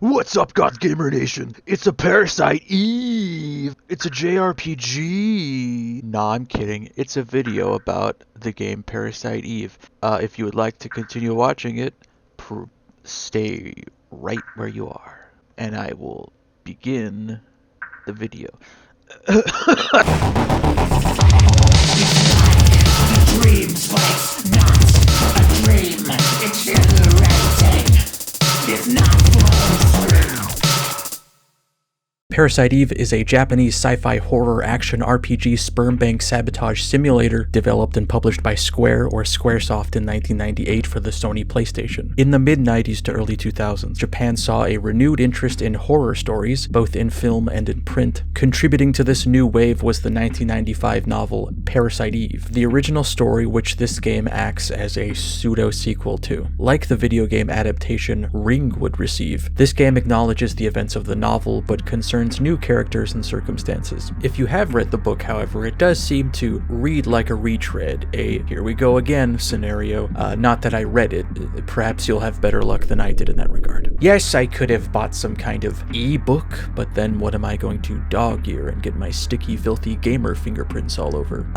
What's up, God's Gamer Nation? It's a Parasite Eve! It's a JRPG! Nah, I'm kidding. It's a video about the game Parasite Eve. If you would like to continue watching it, stay right where you are. And I will begin the video. Dreams, life's not a dream. It's the right thing. It's not flowing through. Parasite Eve is a Japanese sci-fi horror action RPG sperm bank sabotage simulator developed and published by Square or Squaresoft in 1998 for the Sony PlayStation. In the mid-90s to early 2000s, Japan saw a renewed interest in horror stories, both in film and in print. Contributing to this new wave was the 1995 novel Parasite Eve, the original story which this game acts as a pseudo-sequel to. Like the video game adaptation Ring would receive, this game acknowledges the events of the novel but concerns new characters and circumstances. If you have read the book, however, it does seem to read like a retread, a here we go again scenario. Not that I read it, perhaps you'll have better luck than I did in that regard. Yes, I could have bought some kind of e-book, but then what am I going to dog ear and get my sticky, filthy gamer fingerprints all over?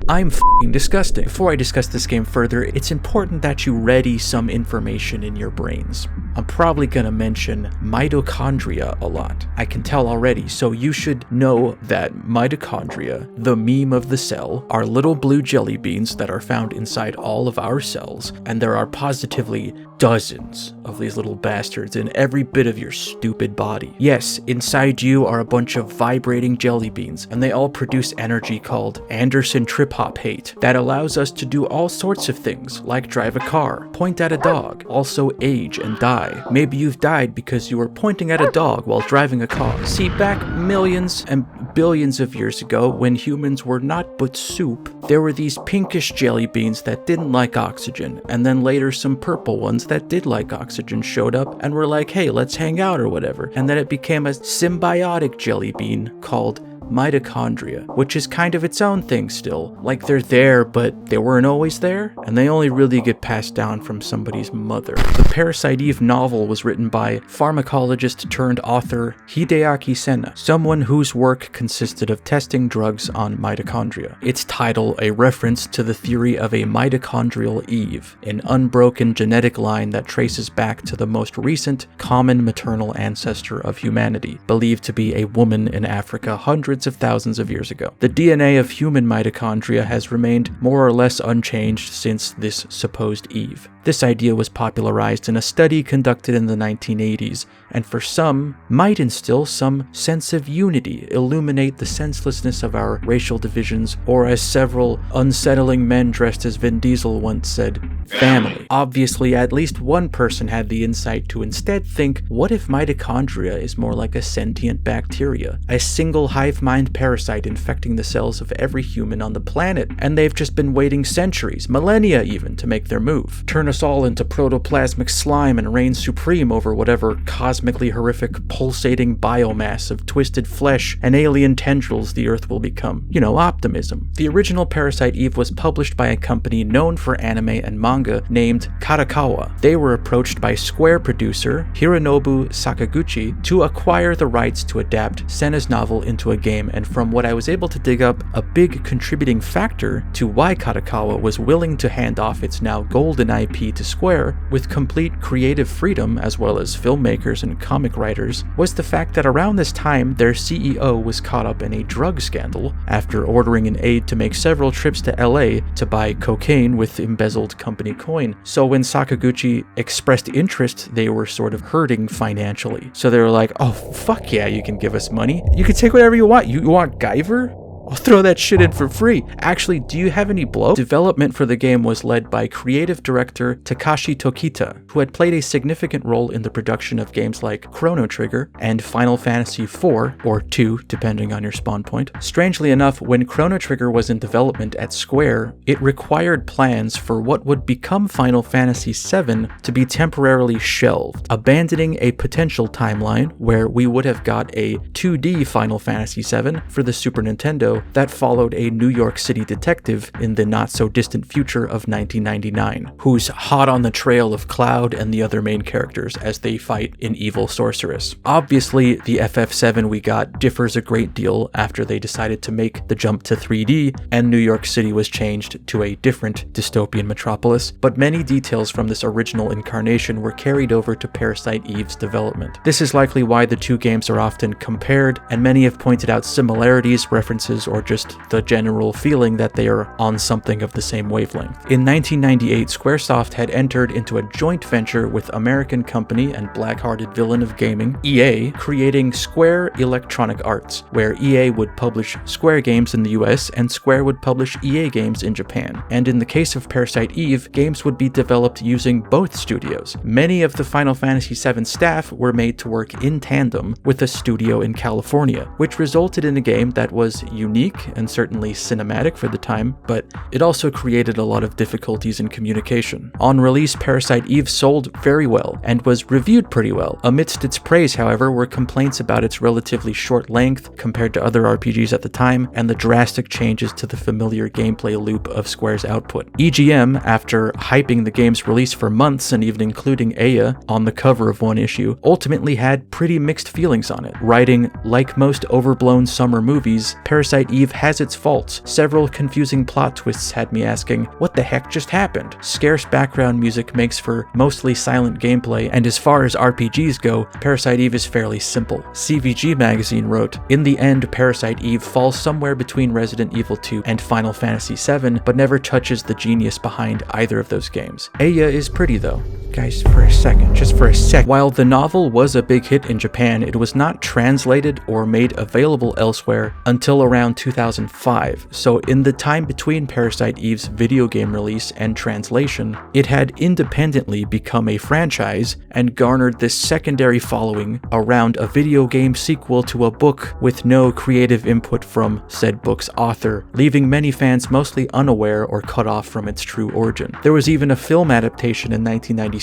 I'm f***ing disgusting. Before I discuss this game further, it's important that you ready some information in your brains. I'm probably gonna mention mitochondria a lot. I can tell already, so you should know that mitochondria, the meme of the cell, are little blue jelly beans that are found inside all of our cells, and there are positively dozens of these little bastards in every bit of your stupid body. Yes, inside you are a bunch of vibrating jelly beans, and they all produce energy called Anderson trip-hop hate that allows us to do all sorts of things, like drive a car, point at a dog, also age and die. Maybe you've died because you were pointing at a dog while driving a car. See, back millions and billions of years ago, when humans were not but soup, there were these pinkish jelly beans that didn't like oxygen, and then later some purple ones that did like oxygen showed up and were like, hey, let's hang out or whatever, and then it became a symbiotic jelly bean called mitochondria, which is kind of its own thing still. Like, they're there, but they weren't always there, and they only really get passed down from somebody's mother. The Parasite Eve novel was written by pharmacologist turned author Hideaki Senna, someone whose work consisted of testing drugs on mitochondria. Its title a reference to the theory of a mitochondrial Eve, an unbroken genetic line that traces back to the most recent common maternal ancestor of humanity, believed to be a woman in Africa hundreds of thousands of years ago. The DNA of human mitochondria has remained more or less unchanged since this supposed Eve. This idea was popularized in a study conducted in the 1980s, and for some, might instill some sense of unity, illuminate the senselessness of our racial divisions, or as several unsettling men dressed as Vin Diesel once said, family. Obviously, at least one person had the insight to instead think, what if mitochondria is more like a sentient bacteria, a single hive mind parasite infecting the cells of every human on the planet, and they've just been waiting centuries, millennia even, to make their move. Turn us all into protoplasmic slime and reign supreme over whatever cosmically horrific pulsating biomass of twisted flesh and alien tendrils the Earth will become. You know, optimism. The original Parasite Eve was published by a company known for anime and manga named Kadokawa. They were approached by Square producer Hironobu Sakaguchi to acquire the rights to adapt Senna's novel into a game, and from what I was able to dig up, a big contributing factor to why Kadokawa was willing to hand off its now golden IP to Square with complete creative freedom, as well as filmmakers and comic writers, was the fact that around this time their CEO was caught up in a drug scandal after ordering an aide to make several trips to LA to buy cocaine with embezzled company coin. So when Sakaguchi expressed interest, they were sort of hurting financially. So they were like, oh fuck yeah, you can give us money. You can take whatever you want. You want Guyver? I'll throw that shit in for free. Actually, do you have any blow? Development for the game was led by creative director Takashi Tokita, who had played a significant role in the production of games like Chrono Trigger and Final Fantasy IV, or 2, depending on your spawn point. Strangely enough, when Chrono Trigger was in development at Square, it required plans for what would become Final Fantasy VII to be temporarily shelved, abandoning a potential timeline where we would have got a 2D Final Fantasy VII for the Super Nintendo serial that followed a New York City detective in the not-so-distant future of 1999, who's hot on the trail of Cloud and the other main characters as they fight an evil sorceress. Obviously, the FF7 we got differs a great deal after they decided to make the jump to 3D, and New York City was changed to a different dystopian metropolis, but many details from this original incarnation were carried over to Parasite Eve's development. This is likely why the two games are often compared, and many have pointed out similarities, references, or just the general feeling that they are on something of the same wavelength. In 1998, Squaresoft had entered into a joint venture with American company and black-hearted villain of gaming, EA, creating Square Electronic Arts, where EA would publish Square games in the US and Square would publish EA games in Japan. And in the case of Parasite Eve, games would be developed using both studios. Many of the Final Fantasy VII staff were made to work in tandem with a studio in California, which resulted in a game that was unique and certainly cinematic for the time, but it also created a lot of difficulties in communication. On release, Parasite Eve sold very well and was reviewed pretty well. Amidst its praise, however, were complaints about its relatively short length compared to other RPGs at the time, and the drastic changes to the familiar gameplay loop of Square's output. EGM, after hyping the game's release for months and even including Aya on the cover of one issue, ultimately had pretty mixed feelings on it, writing, "Like most overblown summer movies, Parasite Eve has its faults. Several confusing plot twists had me asking, what the heck just happened? Scarce background music makes for mostly silent gameplay, and as far as RPGs go, Parasite Eve is fairly simple." CVG magazine wrote, "In the end, Parasite Eve falls somewhere between Resident Evil 2 and Final Fantasy VII, but never touches the genius behind either of those games. Aya is pretty though." Guys, for a second, just for a sec. While the novel was a big hit in Japan, it was not translated or made available elsewhere until around 2005. So in the time between Parasite Eve's video game release and translation, it had independently become a franchise and garnered this secondary following around a video game sequel to a book with no creative input from said book's author, leaving many fans mostly unaware or cut off from its true origin. There was even a film adaptation in 1997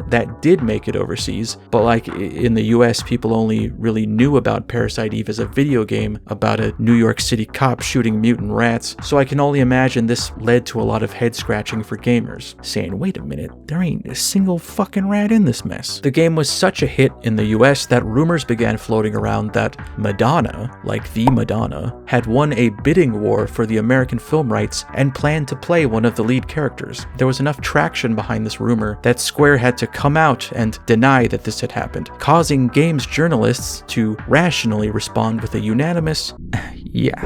that did make it overseas, but like in the US, people only really knew about Parasite Eve as a video game about a New York City cop shooting mutant rats, so I can only imagine this led to a lot of head scratching for gamers, saying, wait a minute, there ain't a single fucking rat in this mess. The game was such a hit in the US that rumors began floating around that Madonna, like the Madonna, had won a bidding war for the American film rights and planned to play one of the lead characters. There was enough traction behind this rumor that Square had to come out and deny that this had happened, causing games journalists to rationally respond with a unanimous, yeah,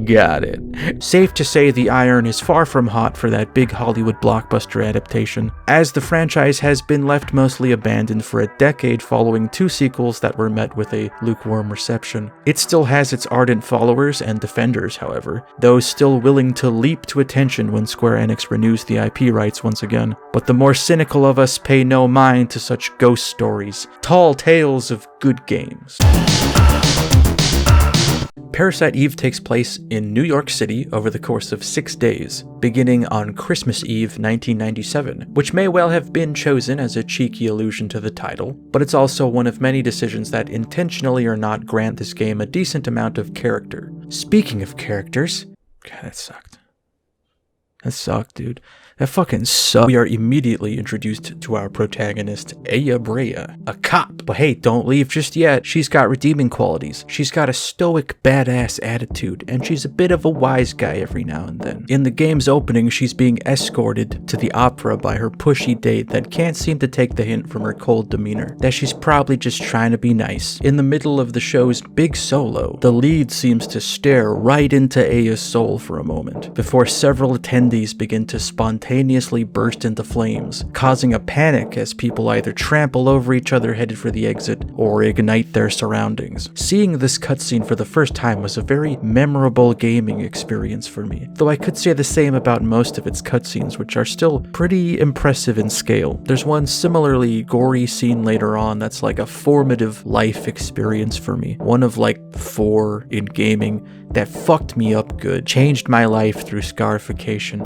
got it. Safe to say the iron is far from hot for that big Hollywood blockbuster adaptation, as the franchise has been left mostly abandoned for a decade following two sequels that were met with a lukewarm reception. It still has its ardent followers and defenders, however, those still willing to leap to attention when Square Enix renews the IP rights once again. But the more cynical of us pay no mind to such ghost stories, tall tales of good games. Parasite Eve takes place in New York City over the course of 6 days, beginning on Christmas Eve 1997, which may well have been chosen as a cheeky allusion to the title, but it's also one of many decisions that intentionally or not grant this game a decent amount of character. Speaking of characters, God, that sucked. That sucked, dude. That fucking sucked. We are immediately introduced to our protagonist, Aya Brea, a cop. But hey, don't leave just yet. She's got redeeming qualities. She's got a stoic, badass attitude, and she's a bit of a wise guy every now and then. In the game's opening, she's being escorted to the opera by her pushy date that can't seem to take the hint from her cold demeanor, that she's probably just trying to be nice. In the middle of the show's big solo, the lead seems to stare right into Aya's soul for a moment, before several attendees begin to spontaneously burst into flames, causing a panic as people either trample over each other headed for the exit or ignite their surroundings. Seeing this cutscene for the first time was a very memorable gaming experience for me, though I could say the same about most of its cutscenes, which are still pretty impressive in scale. There's one similarly gory scene later on that's like a formative life experience for me, one of like 4 in gaming that fucked me up good, changed my life through scarification.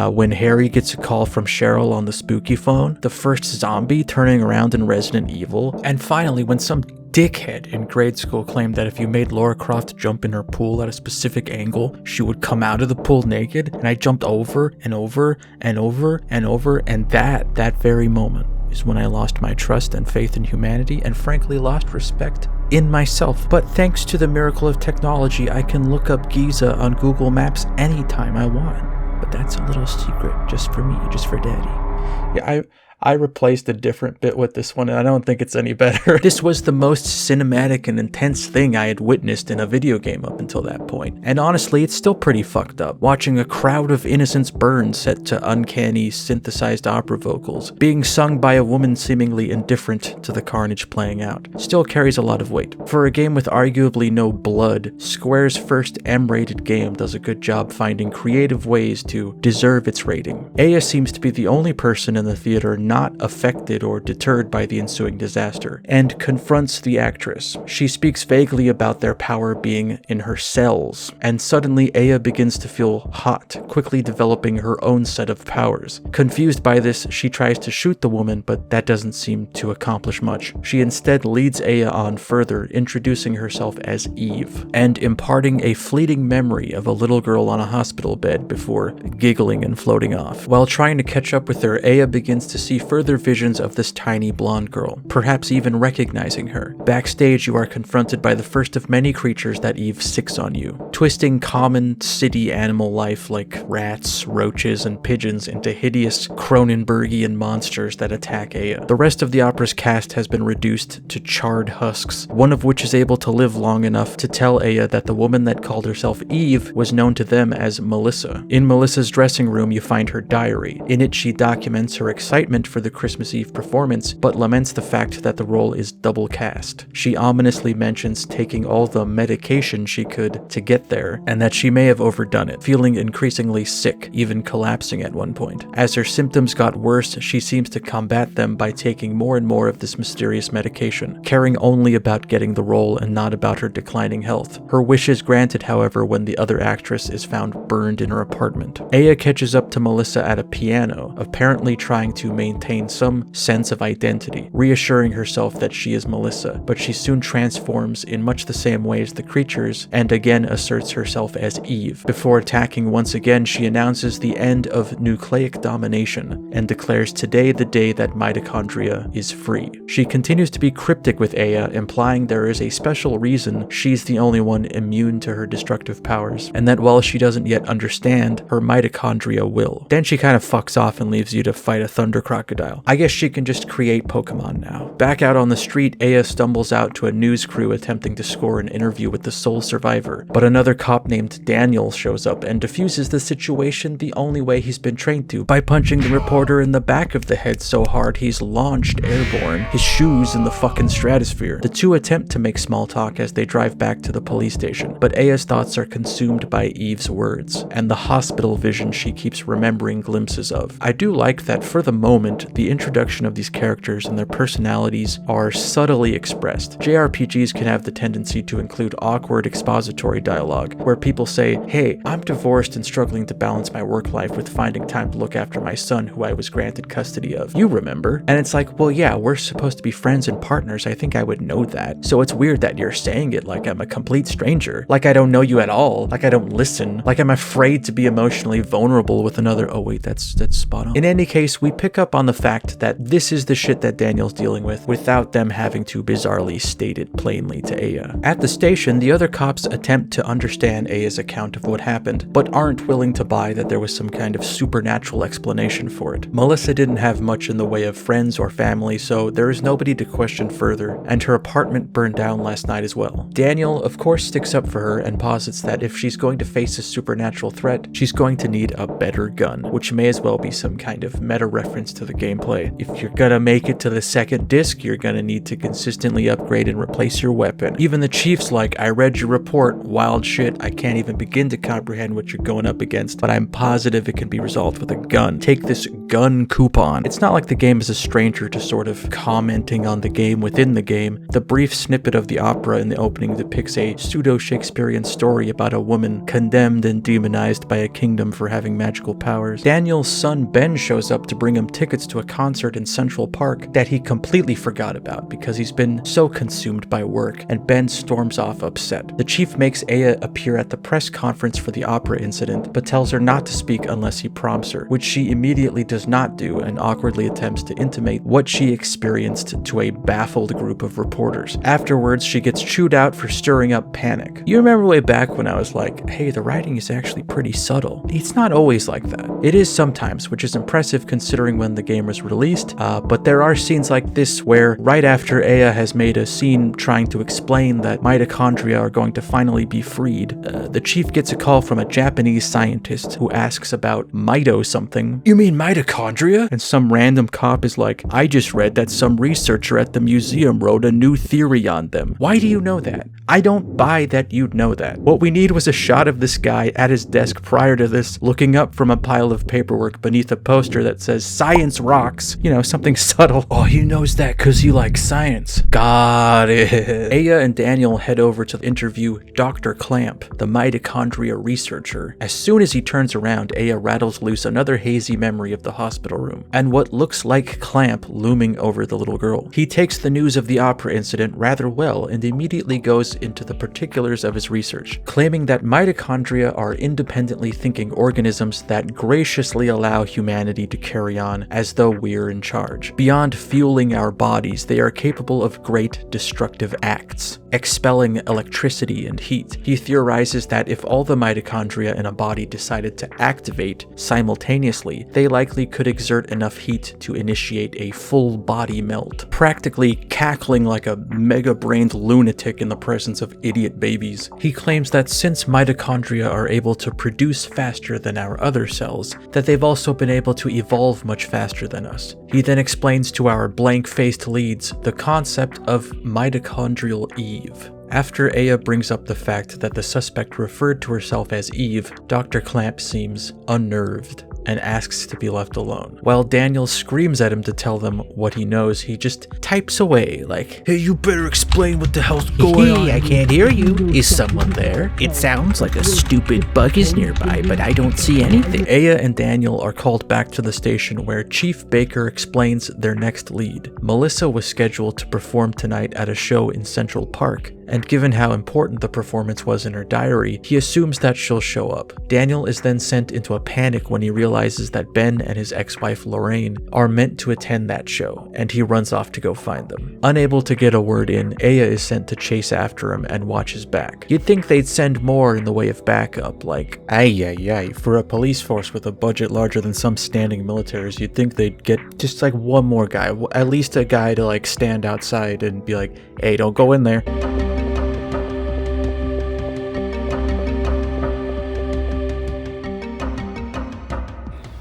When Harry gets a call from Cheryl on the spooky phone, the first zombie turning around in Resident Evil, and finally when some dickhead in grade school claimed that if you made Lara Croft jump in her pool at a specific angle, she would come out of the pool naked, and I jumped over and over and over and over, and that very moment is when I lost my trust and faith in humanity, and frankly lost respect in myself. But thanks to the miracle of technology, I can look up Giza on Google Maps anytime I want. But that's a little secret just for me, just for daddy. Yeah, I replaced a different bit with this one, and I don't think it's any better. This was the most cinematic and intense thing I had witnessed in a video game up until that point. And honestly, it's still pretty fucked up. Watching a crowd of innocents burn set to uncanny, synthesized opera vocals, being sung by a woman seemingly indifferent to the carnage playing out, still carries a lot of weight. For a game with arguably no blood, Square's first M-rated game does a good job finding creative ways to deserve its rating. Aya seems to be the only person in the theater not affected or deterred by the ensuing disaster, and confronts the actress. She speaks vaguely about their power being in her cells, and suddenly Aya begins to feel hot, quickly developing her own set of powers. Confused by this, she tries to shoot the woman, but that doesn't seem to accomplish much. She instead leads Aya on further, introducing herself as Eve, and imparting a fleeting memory of a little girl on a hospital bed before giggling and floating off. While trying to catch up with her, Aya begins to see further visions of this tiny blonde girl, perhaps even recognizing her. Backstage, you are confronted by the first of many creatures that Eve sicks on you, twisting common city animal life like rats, roaches, and pigeons into hideous Cronenbergian monsters that attack Aya. The rest of the opera's cast has been reduced to charred husks, one of which is able to live long enough to tell Aya that the woman that called herself Eve was known to them as Melissa. In Melissa's dressing room, you find her diary. In it, she documents her excitement for the Christmas Eve performance, but laments the fact that the role is double cast. She ominously mentions taking all the medication she could to get there, and that she may have overdone it, feeling increasingly sick, even collapsing at one point. As her symptoms got worse, she seems to combat them by taking more and more of this mysterious medication, caring only about getting the role and not about her declining health. Her wish is granted, however, when the other actress is found burned in her apartment. Aya catches up to Melissa at a piano, apparently trying to maintain some sense of identity, reassuring herself that she is Melissa, but she soon transforms in much the same way as the creatures and again asserts herself as Eve. Before attacking once again, she announces the end of nucleic domination and declares today the day that mitochondria is free. She continues to be cryptic with Aya, implying there is a special reason she's the only one immune to her destructive powers, and that while she doesn't yet understand, her mitochondria will. Then she kind of fucks off and leaves you to fight a thunder crocodile. I guess she can just create Pokemon now. Back out on the street, Aya stumbles out to a news crew attempting to score an interview with the sole survivor, but another cop named Daniel shows up and diffuses the situation the only way he's been trained to, by punching the reporter in the back of the head so hard he's launched airborne, his shoes in the fucking stratosphere. The two attempt to make small talk as they drive back to the police station, but Aya's thoughts are consumed by Eve's words, and the hospital vision she keeps remembering glimpses of. I do like that for the moment, the introduction of these characters and their personalities are subtly expressed. JRPGs can have the tendency to include awkward expository dialogue, where people say, hey, I'm divorced and struggling to balance my work life with finding time to look after my son who I was granted custody of. You remember? And it's like, well yeah, we're supposed to be friends and partners, I think I would know that. So it's weird that you're saying it like I'm a complete stranger, like I don't know you at all, like I don't listen, like I'm afraid to be emotionally vulnerable with another. Oh wait, that's spot on. In any case, we pick up on the fact that this is the shit that Daniel's dealing with without them having to bizarrely state it plainly to Aya. At the station, the other cops attempt to understand Aya's account of what happened, but aren't willing to buy that there was some kind of supernatural explanation for it. Melissa didn't have much in the way of friends or family, so there is nobody to question further, and her apartment burned down last night as well. Daniel, of course, sticks up for her and posits that if she's going to face a supernatural threat, she's going to need a better gun, which may as well be some kind of meta reference to the gameplay. If you're gonna make it to the second disc, you're gonna need to consistently upgrade and replace your weapon. Even the chief's like, I read your report, wild shit, I can't even begin to comprehend what you're going up against, but I'm positive it can be resolved with a gun. Take this gun coupon. It's not like the game is a stranger to sort of commenting on the game within the game. The brief snippet of the opera in the opening depicts a pseudo-Shakespearean story about a woman condemned and demonized by a kingdom for having magical powers. Daniel's son Ben shows up to bring him tickets tickets to a concert in Central Park that he completely forgot about because he's been so consumed by work, and Ben storms off upset. The chief makes Aya appear at the press conference for the opera incident, but tells her not to speak unless he prompts her, which she immediately does not do and awkwardly attempts to intimate what she experienced to a baffled group of reporters. Afterwards, she gets chewed out for stirring up panic. You remember way back when I was like, hey, the writing is actually pretty subtle. It's not always like that. It is sometimes, which is impressive considering when the game was released, but there are scenes like this where right after Aya has made a scene trying to explain that mitochondria are going to finally be freed, the chief gets a call from a Japanese scientist who asks about mito something. You mean mitochondria? And some random cop is like, I just read that some researcher at the museum wrote a new theory on them. Why do you know that? I don't buy that you'd know that. What we need was a shot of this guy at his desk prior to this, looking up from a pile of paperwork beneath a poster that says science rocks. You know, something subtle. Oh, he knows that because he likes science. Got it. Aya and Daniel head over to interview Dr. Clamp, the mitochondria researcher. As soon as he turns around, Aya rattles loose another hazy memory of the hospital room, and what looks like Clamp looming over the little girl. He takes the news of the opera incident rather well and immediately goes into the particulars of his research, claiming that mitochondria are independently thinking organisms that graciously allow humanity to carry on as though we're in charge. Beyond fueling our bodies, they are capable of great destructive acts, expelling electricity and heat. He theorizes that if all the mitochondria in a body decided to activate simultaneously, they likely could exert enough heat to initiate a full body melt, practically cackling like a mega-brained lunatic in the presence of idiot babies. He claims that since mitochondria are able to produce faster than our other cells, that they've also been able to evolve much faster than us. He then explains to our blank-faced leads the concept of mitochondrial Eve. After Aya brings up the fact that the suspect referred to herself as Eve, Dr. Clamp seems unnerved and asks to be left alone. While Daniel screams at him to tell them what he knows, he just types away like, hey, you better explain what the hell's going on. I can't hear you. Is someone there? It sounds like a stupid bug is nearby, but I don't see anything. Aya and Daniel are called back to the station where Chief Baker explains their next lead. Melissa was scheduled to perform tonight at a show in Central Park, and given how important the performance was in her diary, he assumes that she'll show up. Daniel is then sent into a panic when he realizes that Ben and his ex-wife Lorraine are meant to attend that show, and he runs off to go find them. Unable to get a word in, Aya is sent to chase after him and watch his back. You'd think they'd send more in the way of backup, like, for a police force with a budget larger than some standing militaries, you'd think they'd get just like one more guy, at least a guy to like stand outside and be like, hey, don't go in there.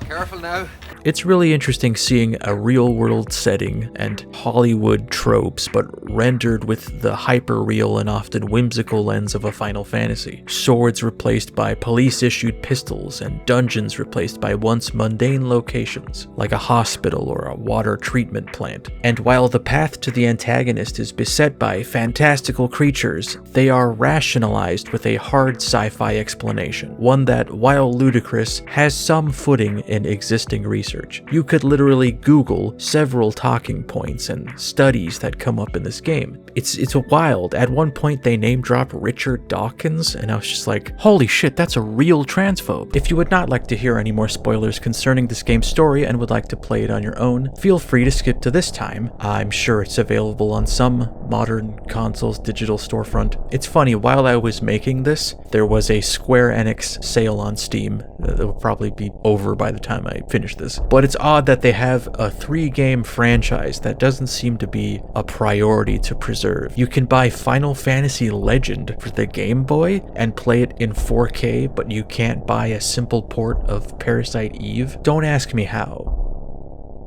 Careful now. It's really interesting seeing a real-world setting and Hollywood tropes, but rendered with the hyper-real and often whimsical lens of a Final Fantasy. Swords replaced by police-issued pistols, and dungeons replaced by once mundane locations, like a hospital or a water treatment plant. And while the path to the antagonist is beset by fantastical creatures, they are rationalized with a hard sci-fi explanation, one that, while ludicrous, has some footing in existing research. You could literally Google several talking points and studies that come up in this game. It's wild. At one point they name drop Richard Dawkins, and I was just like, holy shit, that's a real transphobe. If you would not like to hear any more spoilers concerning this game's story and would like to play it on your own, feel free to skip to this time. I'm sure it's available on some modern console's digital storefront. It's funny, while I was making this, there was a Square Enix sale on Steam that will probably be over by the time I finish this. But it's odd that they have a 3-game franchise that doesn't seem to be a priority to preserve. You can buy Final Fantasy Legend for the Game Boy and play it in 4K, but you can't buy a simple port of Parasite Eve. Don't ask me how.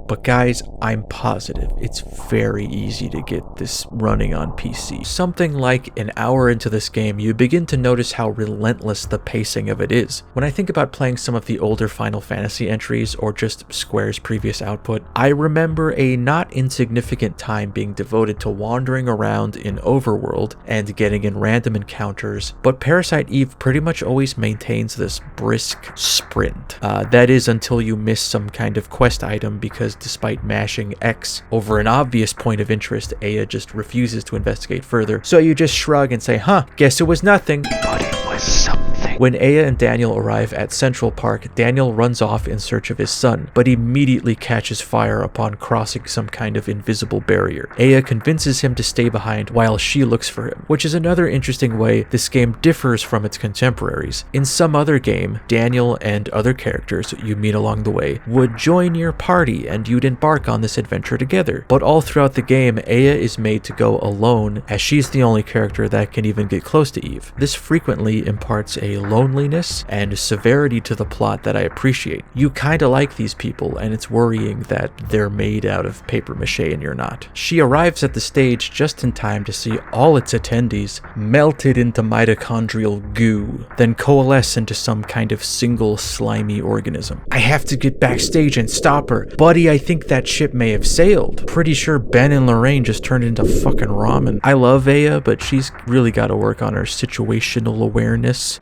But guys, I'm positive it's very easy to get this running on PC. Something like an hour into this game, you begin to notice how relentless the pacing of it is. When I think about playing some of the older Final Fantasy entries or just Square's previous output, I remember a not insignificant time being devoted to wandering around in Overworld and getting in random encounters, but Parasite Eve pretty much always maintains this brisk sprint. That is until you miss some kind of quest item, because despite mashing X. Over an obvious point of interest, Aya just refuses to investigate further, so you just shrug and say, huh, guess it was nothing. But it was something. When Aya and Daniel arrive at Central Park, Daniel runs off in search of his son, but immediately catches fire upon crossing some kind of invisible barrier. Aya convinces him to stay behind while she looks for him, which is another interesting way this game differs from its contemporaries. In some other game, Daniel and other characters you meet along the way would join your party and you'd embark on this adventure together. But all throughout the game, Aya is made to go alone, as she's the only character that can even get close to Eve. This frequently imparts a loneliness and severity to the plot that I appreciate. You kinda like these people, and it's worrying that they're made out of paper mache and you're not. She arrives at the stage just in time to see all its attendees melted into mitochondrial goo, then coalesce into some kind of single slimy organism. I have to get backstage and stop her. Buddy, I think that ship may have sailed. Pretty sure Ben and Lorraine just turned into fucking ramen. I love Aya, but she's really gotta work on her situational awareness.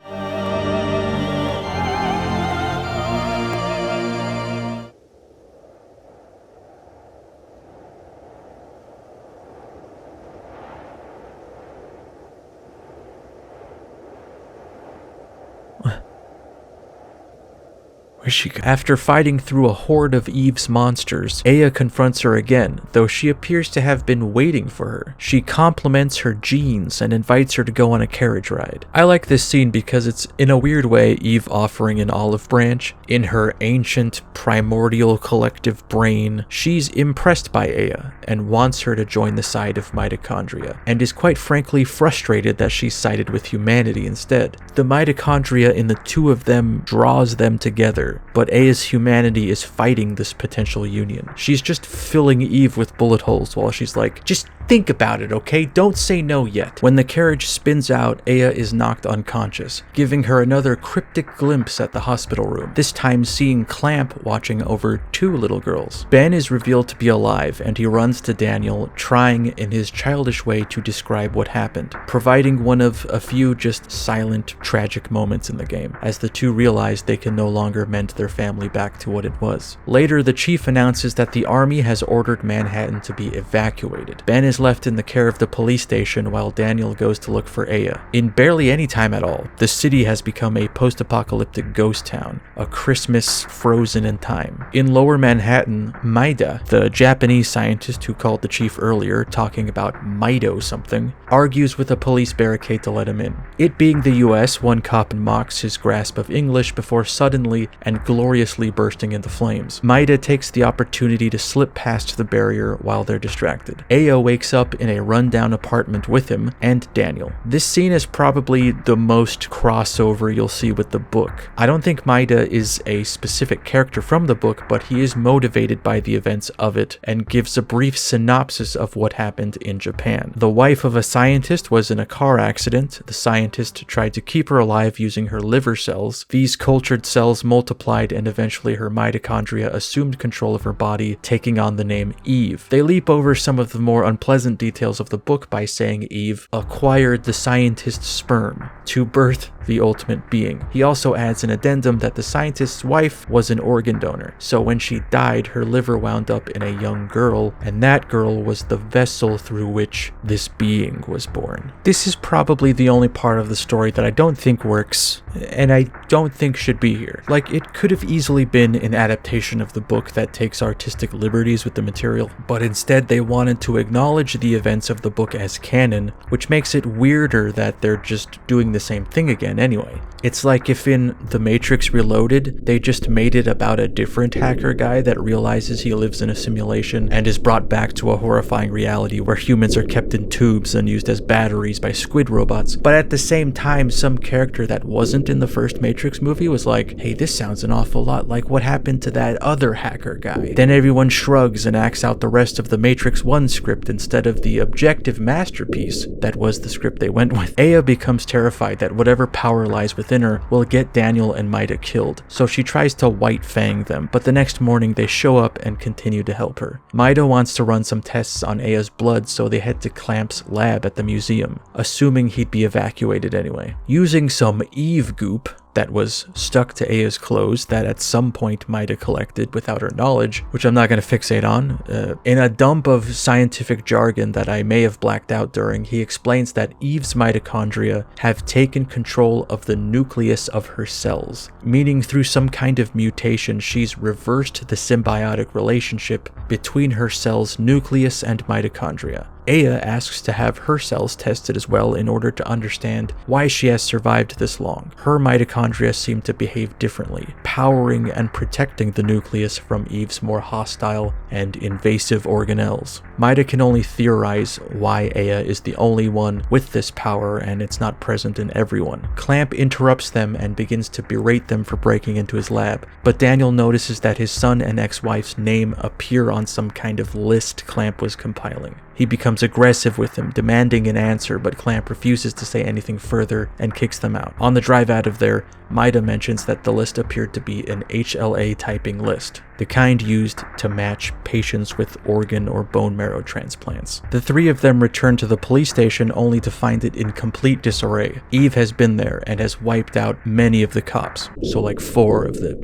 After fighting through a horde of Eve's monsters, Aya confronts her again, though she appears to have been waiting for her. She compliments her genes and invites her to go on a carriage ride. I like this scene because it's, in a weird way, Eve offering an olive branch. In her ancient, primordial collective brain, she's impressed by Aya and wants her to join the side of mitochondria, and is quite frankly frustrated that she's sided with humanity instead. The mitochondria in the two of them draws them together, but Aya's humanity is fighting this potential union. She's just filling Eve with bullet holes while she's like, just think about it, okay? Don't say no yet. When the carriage spins out, Aya is knocked unconscious, giving her another cryptic glimpse at the hospital room, this time seeing Clamp watching over two little girls. Ben is revealed to be alive, and he runs to Daniel, trying in his childish way to describe what happened, providing one of a few just silent, tragic moments in the game, as the two realize they can no longer mend their family back to what it was. Later, the chief announces that the army has ordered Manhattan to be evacuated. Ben is left in the care of the police station while Daniel goes to look for Aya. In barely any time at all, the city has become a post-apocalyptic ghost town, a Christmas frozen in time. In lower Manhattan, Maida, the Japanese scientist who called the chief earlier, talking about Mito something, argues with a police barricade to let him in. It being the US, one cop mocks his grasp of English before suddenly and gloriously bursting into flames. Maida takes the opportunity to slip past the barrier while they're distracted. Aya wakes up in a rundown apartment with him and Daniel. This scene is probably the most crossover you'll see with the book. I don't think Maida is a specific character from the book, but he is motivated by the events of it and gives a brief synopsis of what happened in Japan. The wife of a scientist was in a car accident. The scientist tried to keep her alive using her liver cells. These cultured cells multiplied and eventually her mitochondria assumed control of her body, taking on the name Eve. They leap over some of the more unpleasant details of the book by saying Eve acquired the scientist's sperm to birth the ultimate being. He also adds an addendum that the scientist's wife was an organ donor, so when she died, her liver wound up in a young girl, and that girl was the vessel through which this being was born. This is probably the only part of the story that I don't think works, and I don't think should be here. Like, it could have easily been an adaptation of the book that takes artistic liberties with the material, but instead they wanted to acknowledge the events of the book as canon, which makes it weirder that they're just doing the same thing again anyway. It's like if in The Matrix Reloaded, they just made it about a different hacker guy that realizes he lives in a simulation and is brought back to a horrifying reality where humans are kept in tubes and used as batteries by squid robots. But at the same time, some character that wasn't in the first Matrix movie was like, hey, this sounds an awful lot like what happened to that other hacker guy. Then everyone shrugs and acts out the rest of the Matrix 1 script instead of the objective masterpiece that was the script they went with. Aya becomes terrified that whatever power lies within her will get Daniel and Maida killed, so she tries to white fang them, but the next morning they show up and continue to help her. Maida wants to run some tests on Aya's blood, so they head to Clamp's lab at the museum, assuming he'd be evacuated anyway. Using some Eve goop, that was stuck to Aya's clothes that at some point Maida collected without her knowledge, which I'm not going to fixate on. In a dump of scientific jargon that I may have blacked out during, he explains that Eve's mitochondria have taken control of the nucleus of her cells, meaning through some kind of mutation she's reversed the symbiotic relationship between her cell's nucleus and mitochondria. Aya asks to have her cells tested as well in order to understand why she has survived this long. Her mitochondria seem to behave differently, powering and protecting the nucleus from Eve's more hostile and invasive organelles. Maida can only theorize why Aya is the only one with this power and it's not present in everyone. Clamp interrupts them and begins to berate them for breaking into his lab, but Daniel notices that his son and ex-wife's name appear on some kind of list Clamp was compiling. He becomes aggressive with them, demanding an answer, but Clamp refuses to say anything further and kicks them out. On the drive out of there, Maida mentions that the list appeared to be an HLA typing list, the kind used to match patients with organ or bone marrow transplants. The three of them return to the police station only to find it in complete disarray. Eve has been there and has wiped out many of the cops, so like 4 of the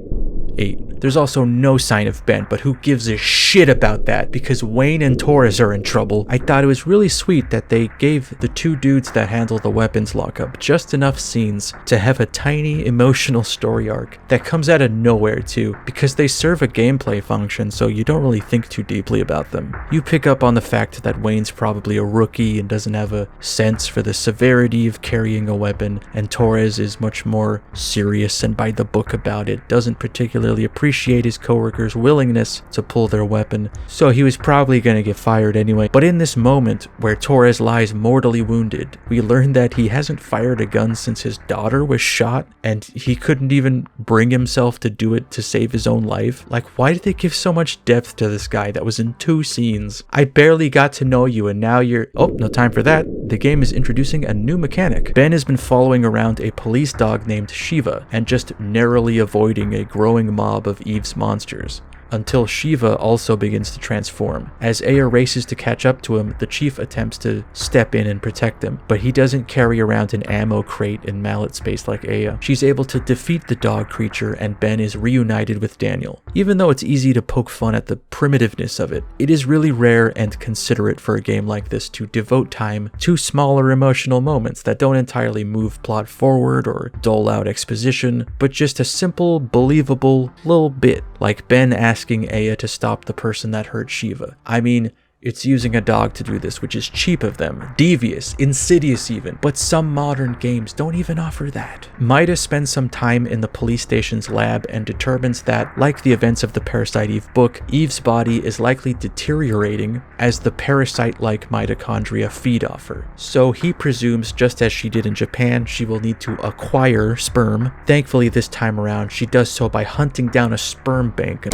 8. There's also no sign of Ben, but who gives a shit about that because Wayne and Torres are in trouble. I thought it was really sweet that they gave the 2 dudes that handle the weapons lockup just enough scenes to have a tiny emotional story arc that comes out of nowhere too, because they serve a gameplay function so you don't really think too deeply about them. You pick up on the fact that Wayne's probably a rookie and doesn't have a sense for the severity of carrying a weapon, and Torres is much more serious and by the book about it, doesn't particularly appreciate his coworkers' willingness to pull their weapon, so he was probably going to get fired anyway. But in this moment where Torres lies mortally wounded, we learn that he hasn't fired a gun since his daughter was shot, and he couldn't even bring himself to do it to save his own life. Like, why did they give so much depth to this guy that was in 2 scenes? I barely got to know you and now you're... Oh, no time for that. The game is introducing a new mechanic. Ben has been following around a police dog named Shiva and just narrowly avoiding a growing mob of Eve's monsters, until Shiva also begins to transform. As Aya races to catch up to him, the chief attempts to step in and protect him, but he doesn't carry around an ammo crate in mallet space like Aya. She's able to defeat the dog creature and Ben is reunited with Daniel. Even though it's easy to poke fun at the primitiveness of it, it is really rare and considerate for a game like this to devote time to smaller emotional moments that don't entirely move plot forward or dole out exposition, but just a simple, believable little bit, like Ben asking Aya to stop the person that hurt Shiva. I mean, it's using a dog to do this, which is cheap of them, devious, insidious even, but some modern games don't even offer that. Maida spends some time in the police station's lab and determines that, like the events of the Parasite Eve book, Eve's body is likely deteriorating as the parasite-like mitochondria feed off her. So he presumes, just as she did in Japan, she will need to acquire sperm. Thankfully this time around, she does so by hunting down a sperm bank.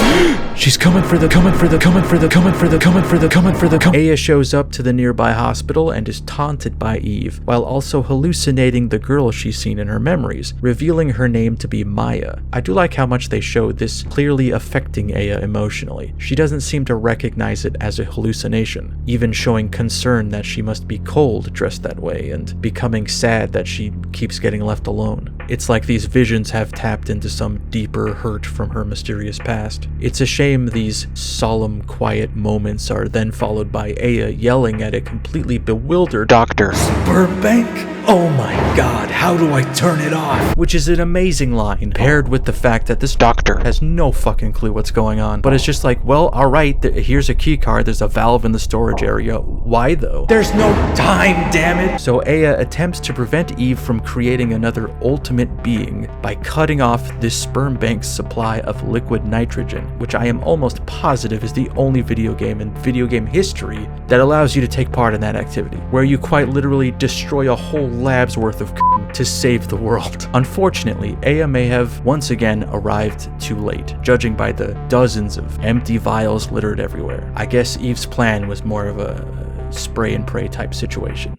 She's coming for the Aya shows up to the nearby hospital and is taunted by Eve, while also hallucinating the girl she's seen in her memories, revealing her name to be Maya. I do like how much they show this clearly affecting Aya emotionally. She doesn't seem to recognize it as a hallucination, even showing concern that she must be cold dressed that way, and becoming sad that she keeps getting left alone. It's like these visions have tapped into some deeper hurt from her mysterious past. It's a shame these solemn, quiet moments are then followed by Aya yelling at a completely bewildered Doctor. sperm bank? Oh my god, how do I turn it off? Which is an amazing line, paired with the fact that this doctor has no fucking clue what's going on. But it's just like, well, alright, here's a key card, there's a valve in the storage area. Why though? There's no time, damn it! So Aya attempts to prevent Eve from creating another ultimate being by cutting off this sperm bank's supply of liquid nitrogen, which I am almost positive is the only video game in video game history that allows you to take part in that activity, where you quite literally destroy a whole lab's worth of to save the world. Unfortunately, Aya may have once again arrived too late, judging by the dozens of empty vials littered everywhere. I guess Eve's plan was more of a spray and pray type situation.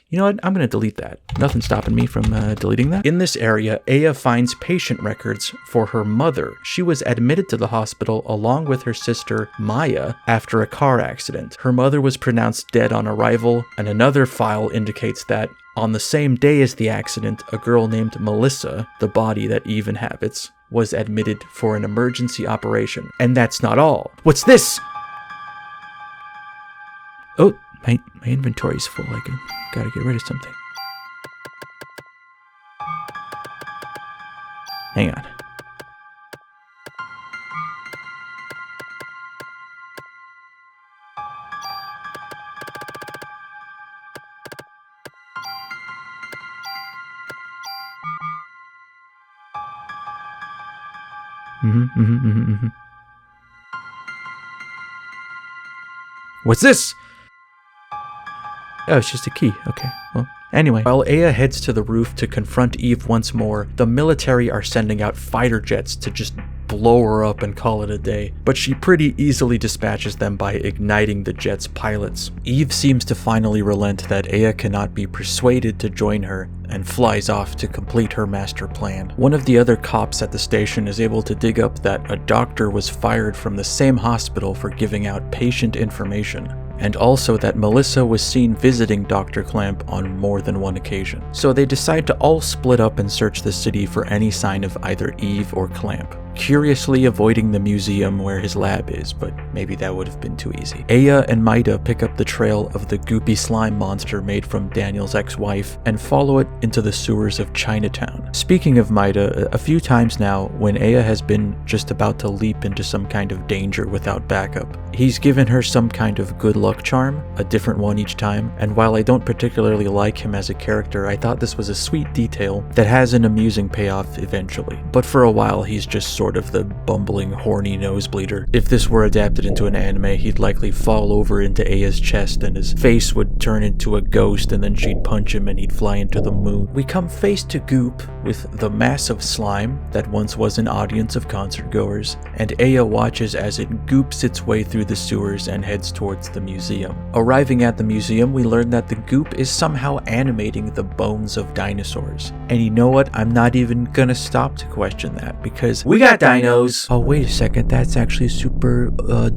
You know what? I'm going to delete that. Nothing's stopping me from deleting that. In this area, Aya finds patient records for her mother. She was admitted to the hospital along with her sister, Maya, after a car accident. Her mother was pronounced dead on arrival, and another file indicates that on the same day as the accident, a girl named Melissa, the body that Eve inhabits, was admitted for an emergency operation. And that's not all. What's this? Oh, my inventory's full. I gotta get rid of something. Hang on. What's this? Oh, it's just a key. Okay, well, anyway. While Aya heads to the roof to confront Eve once more, the military are sending out fighter jets to just blow her up and call it a day, but she pretty easily dispatches them by igniting the jet's pilots. Eve seems to finally relent that Aya cannot be persuaded to join her and flies off to complete her master plan. One of the other cops at the station is able to dig up that a doctor was fired from the same hospital for giving out patient information, and also that Melissa was seen visiting Dr. Clamp on more than one occasion. So they decide to all split up and search the city for any sign of either Eve or Clamp, curiously avoiding the museum where his lab is, but maybe that would have been too easy. Aya and Maida pick up the trail of the goopy slime monster made from Daniel's ex-wife and follow it into the sewers of Chinatown. Speaking of Maida, a few times now, when Aya has been just about to leap into some kind of danger without backup, he's given her some kind of good luck charm, a different one each time, and while I don't particularly like him as a character, I thought this was a sweet detail that has an amusing payoff eventually. But for a while, he's just sort of the bumbling, horny nosebleeder. If this were adapted into an anime, he'd likely fall over into Aya's chest and his face would turn into a ghost and then she'd punch him and he'd fly into the moon. We come face to goop with the massive slime that once was an audience of concert goers, and Aya watches as it goops its way through the sewers and heads towards the museum. Arriving at the museum, we learn that the goop is somehow animating the bones of dinosaurs. And you know what? I'm not even gonna stop to question that, because we got dinos. Oh, wait a second. That's actually super,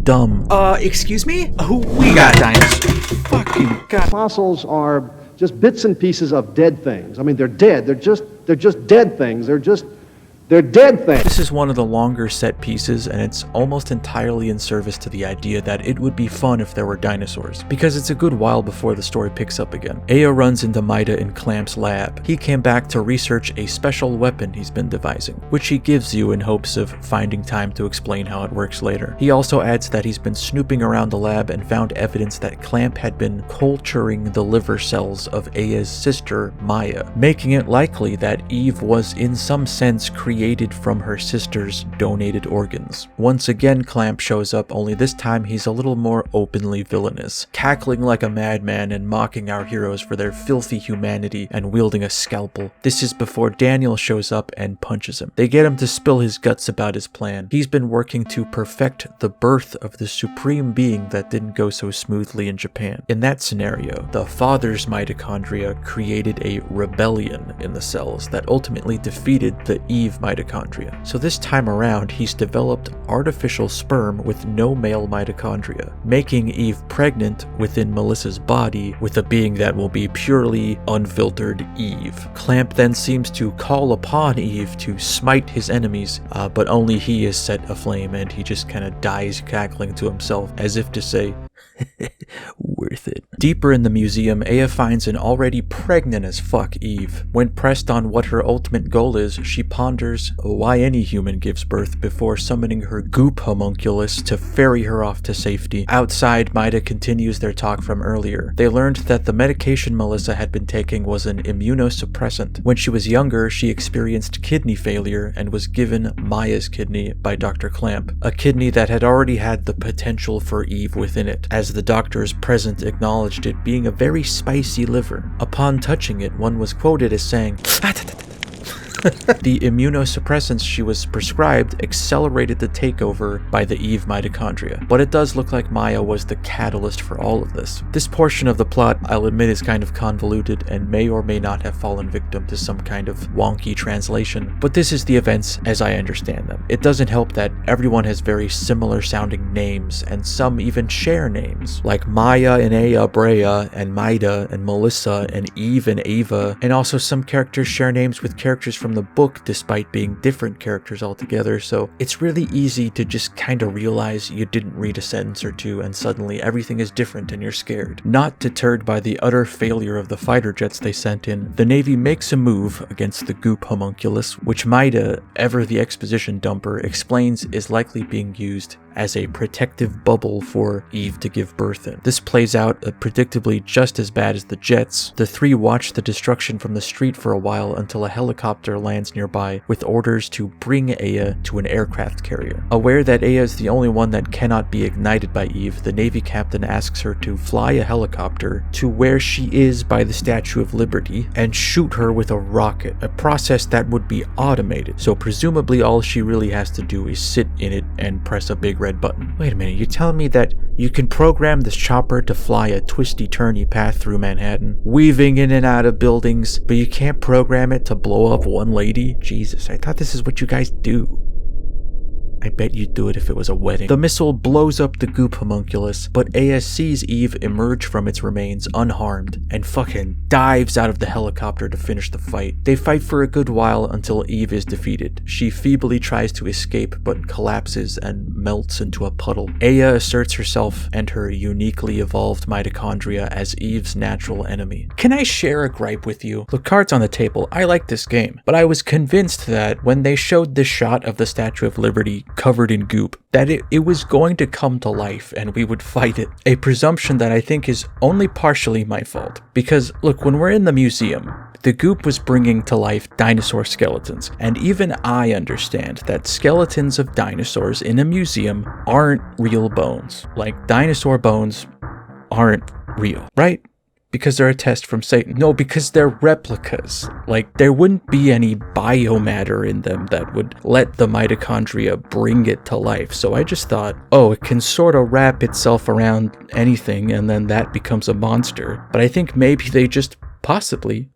dumb. Excuse me? We got dinos. Fucking God. Fossils are just bits and pieces of dead things. I mean, they're dead. They're just dead things. They're dead things. This is one of the longer set pieces, and it's almost entirely in service to the idea that it would be fun if there were dinosaurs, because it's a good while before the story picks up again. Aya runs into Maida in Clamp's lab. He came back to research a special weapon he's been devising, which he gives you in hopes of finding time to explain how it works later. He also adds that he's been snooping around the lab and found evidence that Clamp had been culturing the liver cells of Aya's sister, Maya, making it likely that Eve was in some sense created from her sister's donated organs. Once again, Clamp shows up, only this time he's a little more openly villainous, cackling like a madman and mocking our heroes for their filthy humanity and wielding a scalpel. This is before Daniel shows up and punches him. They get him to spill his guts about his plan. He's been working to perfect the birth of the supreme being that didn't go so smoothly in Japan. In that scenario, the father's mitochondria created a rebellion in the cells that ultimately defeated the Eve mitochondria. So this time around, he's developed artificial sperm with no male mitochondria, making Eve pregnant within Melissa's body with a being that will be purely unfiltered Eve. Clamp then seems to call upon Eve to smite his enemies, but only he is set aflame and he just kind of dies cackling to himself as if to say, worth it. Deeper in the museum, Aya finds an already pregnant as fuck Eve. When pressed on what her ultimate goal is, she ponders why any human gives birth before summoning her goop homunculus to ferry her off to safety. Outside, Maida continues their talk from earlier. They learned that the medication Melissa had been taking was an immunosuppressant. When she was younger, she experienced kidney failure and was given Maya's kidney by Dr. Clamp, a kidney that had already had the potential for Eve within it, as the doctors present acknowledged it being a very spicy liver. Upon touching it, one was quoted as saying, The immunosuppressants she was prescribed accelerated the takeover by the Eve mitochondria, but it does look like Maya was the catalyst for all of this. This portion of the plot, I'll admit, is kind of convoluted and may or may not have fallen victim to some kind of wonky translation, but this is the events as I understand them. It doesn't help that everyone has very similar sounding names, and some even share names, like Maya and Aya Brea, and Maida and Melissa, and Eve and Ava, and also some characters share names with characters from the book despite being different characters altogether, so it's really easy to just kind of realize you didn't read a sentence or two and suddenly everything is different and you're scared. Not deterred by the utter failure of the fighter jets they sent in, the Navy makes a move against the Goop homunculus, which Maida, ever the exposition dumper, explains is likely being used as a protective bubble for Eve to give birth in. This plays out predictably just as bad as the jets. The three watch the destruction from the street for a while until a helicopter lands nearby with orders to bring Aya to an aircraft carrier. Aware that Aya is the only one that cannot be ignited by Eve, the Navy captain asks her to fly a helicopter to where she is by the Statue of Liberty and shoot her with a rocket, a process that would be automated, so presumably all she really has to do is sit in it and press a big red button. Wait a minute, you're telling me that you can program this chopper to fly a twisty-turny path through Manhattan, weaving in and out of buildings, but you can't program it to blow up one lady? Jesus, I thought this is what you guys do. I bet you'd do it if it was a wedding. The missile blows up the Goop homunculus, but Aya sees Eve emerge from its remains unharmed and fucking dives out of the helicopter to finish the fight. They fight for a good while until Eve is defeated. She feebly tries to escape but collapses and melts into a puddle. Aya asserts herself and her uniquely evolved mitochondria as Eve's natural enemy. Can I share a gripe with you? Look, cards on the table, I like this game, but I was convinced that when they showed this shot of the Statue of Liberty covered in goop, that it was going to come to life and we would fight it. A presumption that I think is only partially my fault. Because look, when we're in the museum, the goop was bringing to life dinosaur skeletons, and even I understand that skeletons of dinosaurs in a museum aren't real bones. Like, dinosaur bones aren't real, right? Because they're a test from Satan. No, because they're replicas. Like, there wouldn't be any biomatter in them that would let the mitochondria bring it to life. So I just thought, oh, it can sort of wrap itself around anything and then that becomes a monster. But I think maybe they just possibly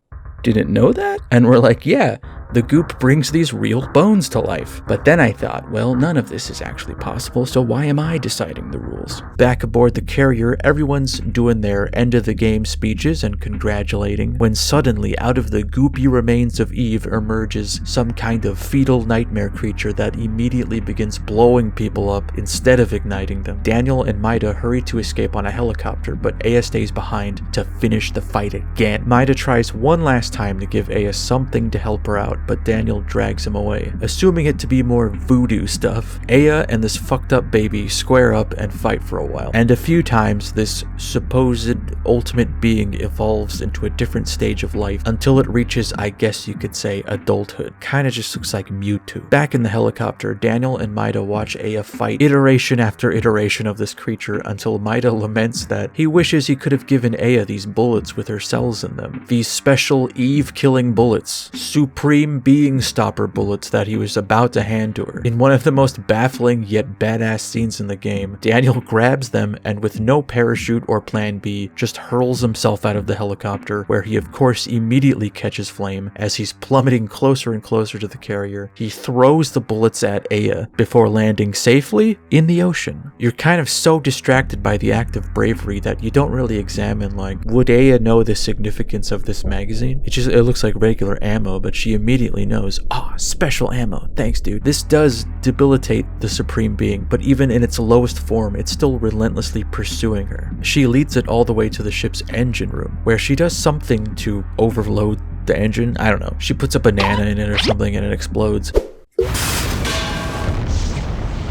didn't know that? And we're like, yeah, the goop brings these real bones to life. But then I thought, well, none of this is actually possible, so why am I deciding the rules? Back aboard the carrier, everyone's doing their end of the game speeches and congratulating, when suddenly out of the goopy remains of Eve emerges some kind of fetal nightmare creature that immediately begins blowing people up instead of igniting them. Daniel and Maida hurry to escape on a helicopter, but Aya stays behind to finish the fight again. Maida tries one last time to give Aya something to help her out, but Daniel drags him away, assuming it to be more voodoo stuff. Aya and this fucked up baby square up and fight for a while, and a few times this supposed ultimate being evolves into a different stage of life until it reaches, I guess you could say, adulthood. Kinda just looks like Mewtwo. Back in the helicopter, Daniel and Maida watch Aya fight iteration after iteration of this creature until Maida laments that he wishes he could have given Aya these bullets with her cells in them. These special Eve-killing bullets. Supreme being stopper bullets that he was about to hand to her. In one of the most baffling yet badass scenes in the game, Daniel grabs them and with no parachute or plan B, just hurls himself out of the helicopter, where he of course immediately catches flame. As he's plummeting closer and closer to the carrier, he throws the bullets at Aya before landing safely in the ocean. You're kind of so distracted by the act of bravery that you don't really examine, like, would Aya know the significance of this magazine? It looks like regular ammo, but she immediately knows, special ammo, thanks dude. This does debilitate the Supreme Being, but even in its lowest form, it's still relentlessly pursuing her. She leads it all the way to the ship's engine room, where she does something to overload the engine. I don't know. She puts a banana in it or something and it explodes.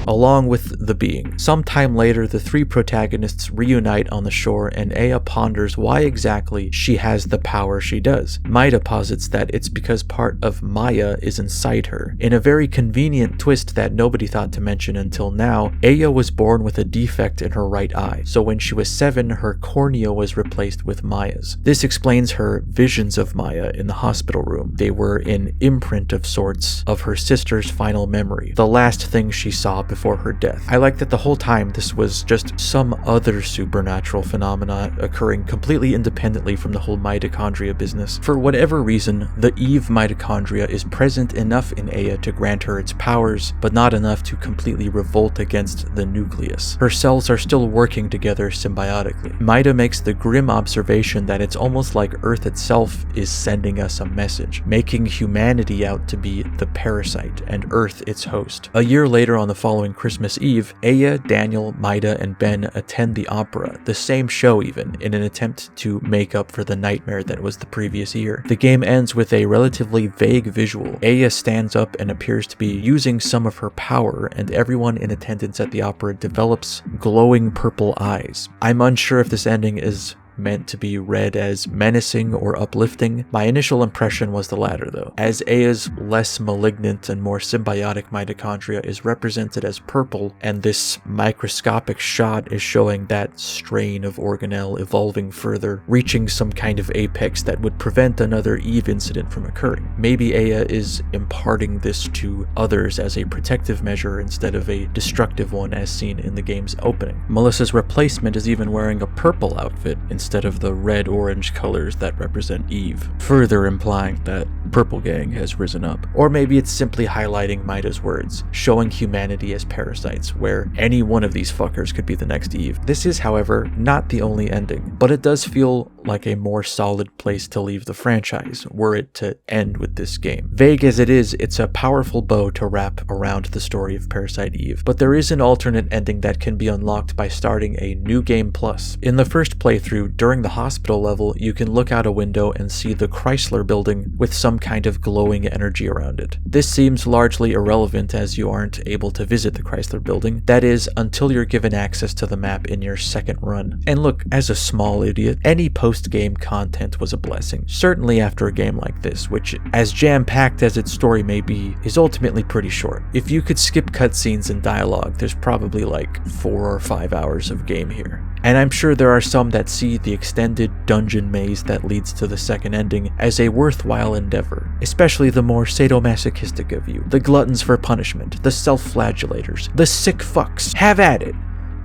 along with the being. Sometime later, the three protagonists reunite on the shore and Aya ponders why exactly she has the power she does. Maida posits that it's because part of Maya is inside her. In a very convenient twist that nobody thought to mention until now, Aya was born with a defect in her right eye, so when she was 7, her cornea was replaced with Maya's. This explains her visions of Maya in the hospital room. They were an imprint of sorts of her sister's final memory, the last thing she saw before her death. I like that the whole time this was just some other supernatural phenomena occurring completely independently from the whole mitochondria business. For whatever reason, the Eve mitochondria is present enough in Aya to grant her its powers, but not enough to completely revolt against the nucleus. Her cells are still working together symbiotically. Maida makes the grim observation that it's almost like Earth itself is sending us a message, making humanity out to be the parasite and Earth its host. A year later, on the following Christmas Eve, Aya, Daniel, Maida, and Ben attend the opera, the same show even, in an attempt to make up for the nightmare that was the previous year. The game ends with a relatively vague visual. Aya stands up and appears to be using some of her power, and everyone in attendance at the opera develops glowing purple eyes. I'm unsure if this ending is meant to be read as menacing or uplifting. My initial impression was the latter though, as Aya's less malignant and more symbiotic mitochondria is represented as purple, and this microscopic shot is showing that strain of organelle evolving further, reaching some kind of apex that would prevent another Eve incident from occurring. Maybe Aya is imparting this to others as a protective measure instead of a destructive one as seen in the game's opening. Melissa's replacement is even wearing a purple outfit instead of the red-orange colors that represent Eve, further implying that Purple Gang has risen up. Or maybe it's simply highlighting Maida's words, showing humanity as parasites, where any one of these fuckers could be the next Eve. This is, however, not the only ending, but it does feel like a more solid place to leave the franchise, were it to end with this game. Vague as it is, it's a powerful bow to wrap around the story of Parasite Eve, but there is an alternate ending that can be unlocked by starting a new game plus. In the first playthrough, during the hospital level, you can look out a window and see the Chrysler building with some kind of glowing energy around it. This seems largely irrelevant as you aren't able to visit the Chrysler building, that is, until you're given access to the map in your second run. And look, as a small idiot, any post-game content was a blessing, certainly after a game like this, which, as jam-packed as its story may be, is ultimately pretty short. If you could skip cutscenes and dialogue, there's probably like 4 or 5 hours of game here. And I'm sure there are some that see the extended dungeon maze that leads to the second ending as a worthwhile endeavor, especially the more sadomasochistic of you, the gluttons for punishment, the self-flagellators, the sick fucks. Have at it!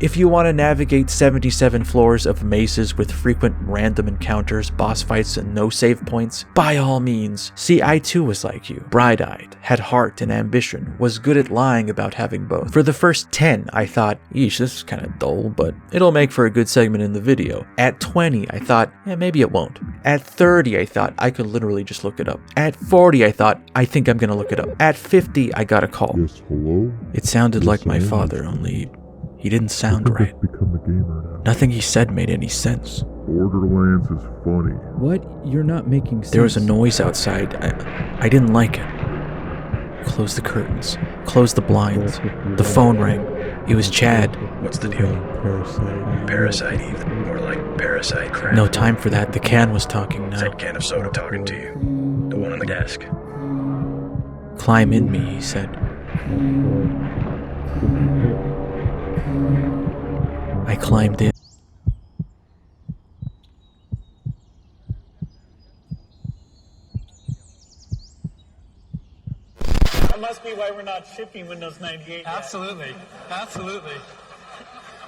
If you want to navigate 77 floors of mazes with frequent random encounters, boss fights, and no save points, by all means. See, I too was like you, bright-eyed, had heart and ambition, was good at lying about having both. For the first 10, I thought, yeesh, this is kind of dull, but it'll make for a good segment in the video. At 20, I thought, maybe it won't. At 30, I thought, I could literally just look it up. At 40, I thought, I think I'm gonna look it up. At 50, I got a call. Yes, hello? It sounded like my father, only he didn't sound right. Become a gamer now. Nothing he said made any sense. Borderlands is funny. What? You're not making sense. There was a noise outside. I didn't like it. Close the curtains. Close the blinds. The phone rang. It was Chad. What's the deal? Parasite Eve. More like parasite crap. No time for that. The can was talking now. That can of soda talking to you. The one on the desk. Climb in me, he said. I climbed in. That must be why we're not shipping Windows 98 yet. Absolutely.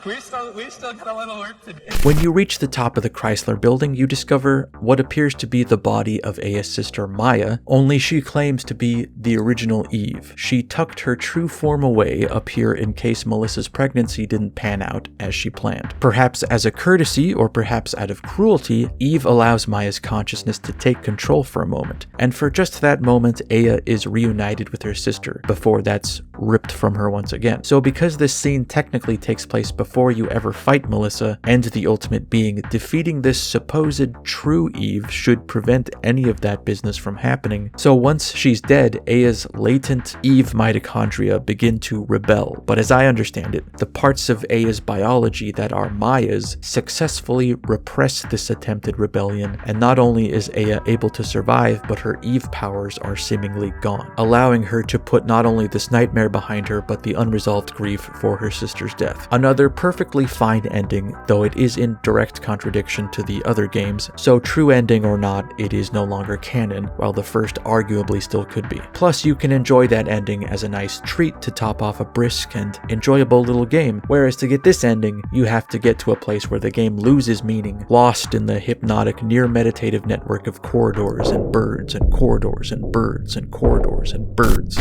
We still got a little work to do. When you reach the top of the Chrysler building, you discover what appears to be the body of Aya's sister Maya, only she claims to be the original Eve. She tucked her true form away up here in case Melissa's pregnancy didn't pan out as she planned. Perhaps as a courtesy, or perhaps out of cruelty, Eve allows Maya's consciousness to take control for a moment, and for just that moment, Aya is reunited with her sister, before that's ripped from her once again. So because this scene technically takes place before before you ever fight Melissa, and the ultimate being defeating this supposed true Eve should prevent any of that business from happening. So once she's dead, Aya's latent Eve mitochondria begin to rebel. But as I understand it, the parts of Aya's biology that are Maya's successfully repress this attempted rebellion, and not only is Aya able to survive, but her Eve powers are seemingly gone, allowing her to put not only this nightmare behind her, but the unresolved grief for her sister's death. Another perfectly fine ending, though it is in direct contradiction to the other games, so true ending or not, it is no longer canon, while the first arguably still could be. Plus, you can enjoy that ending as a nice treat to top off a brisk and enjoyable little game, whereas to get this ending, you have to get to a place where the game loses meaning, lost in the hypnotic, near-meditative network of corridors and birds and corridors and birds and corridors and birds.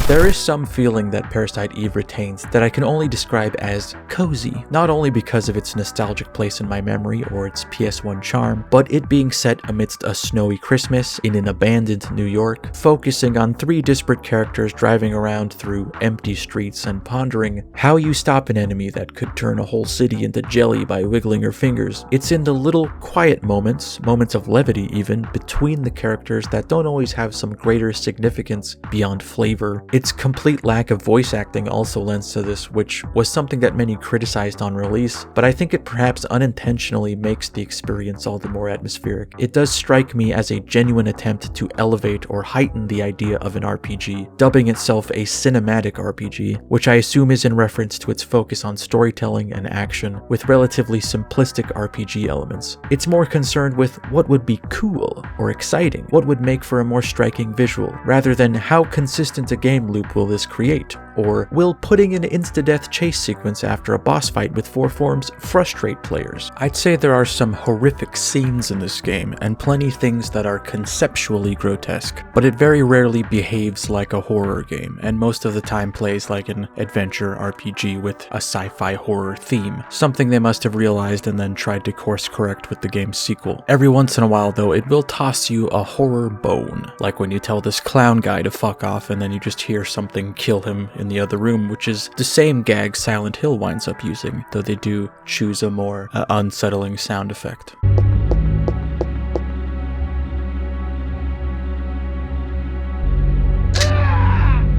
There is some feeling that Parasite Eve retains that I can only describe as cozy, not only because of its nostalgic place in my memory or its PS1 charm, but it being set amidst a snowy Christmas in an abandoned New York, focusing on 3 disparate characters driving around through empty streets and pondering how you stop an enemy that could turn a whole city into jelly by wiggling your fingers. It's in the little quiet moments of levity even, between the characters that don't always have some greater significance beyond flavor. Its complete lack of voice acting also lends to this, which was something that many criticized on release, but I think it perhaps unintentionally makes the experience all the more atmospheric. It does strike me as a genuine attempt to elevate or heighten the idea of an RPG, dubbing itself a cinematic RPG, which I assume is in reference to its focus on storytelling and action, with relatively simplistic RPG elements. It's more concerned with what would be cool or exciting, what would make for a more striking visual, rather than how consistent a game loop will this create, or will putting an insta-death chase sequence after a boss fight with 4 forms frustrate players. I'd say there are some horrific scenes in this game, and plenty things that are conceptually grotesque, but it very rarely behaves like a horror game, and most of the time plays like an adventure RPG with a sci-fi horror theme, something they must have realized and then tried to course correct with the game's sequel. Every once in a while though, it will toss you a horror bone, like when you tell this clown guy to fuck off and then you just hear something kill him in the other room, which is the same gag Silent Hill winds up using, though they do choose a more unsettling sound effect.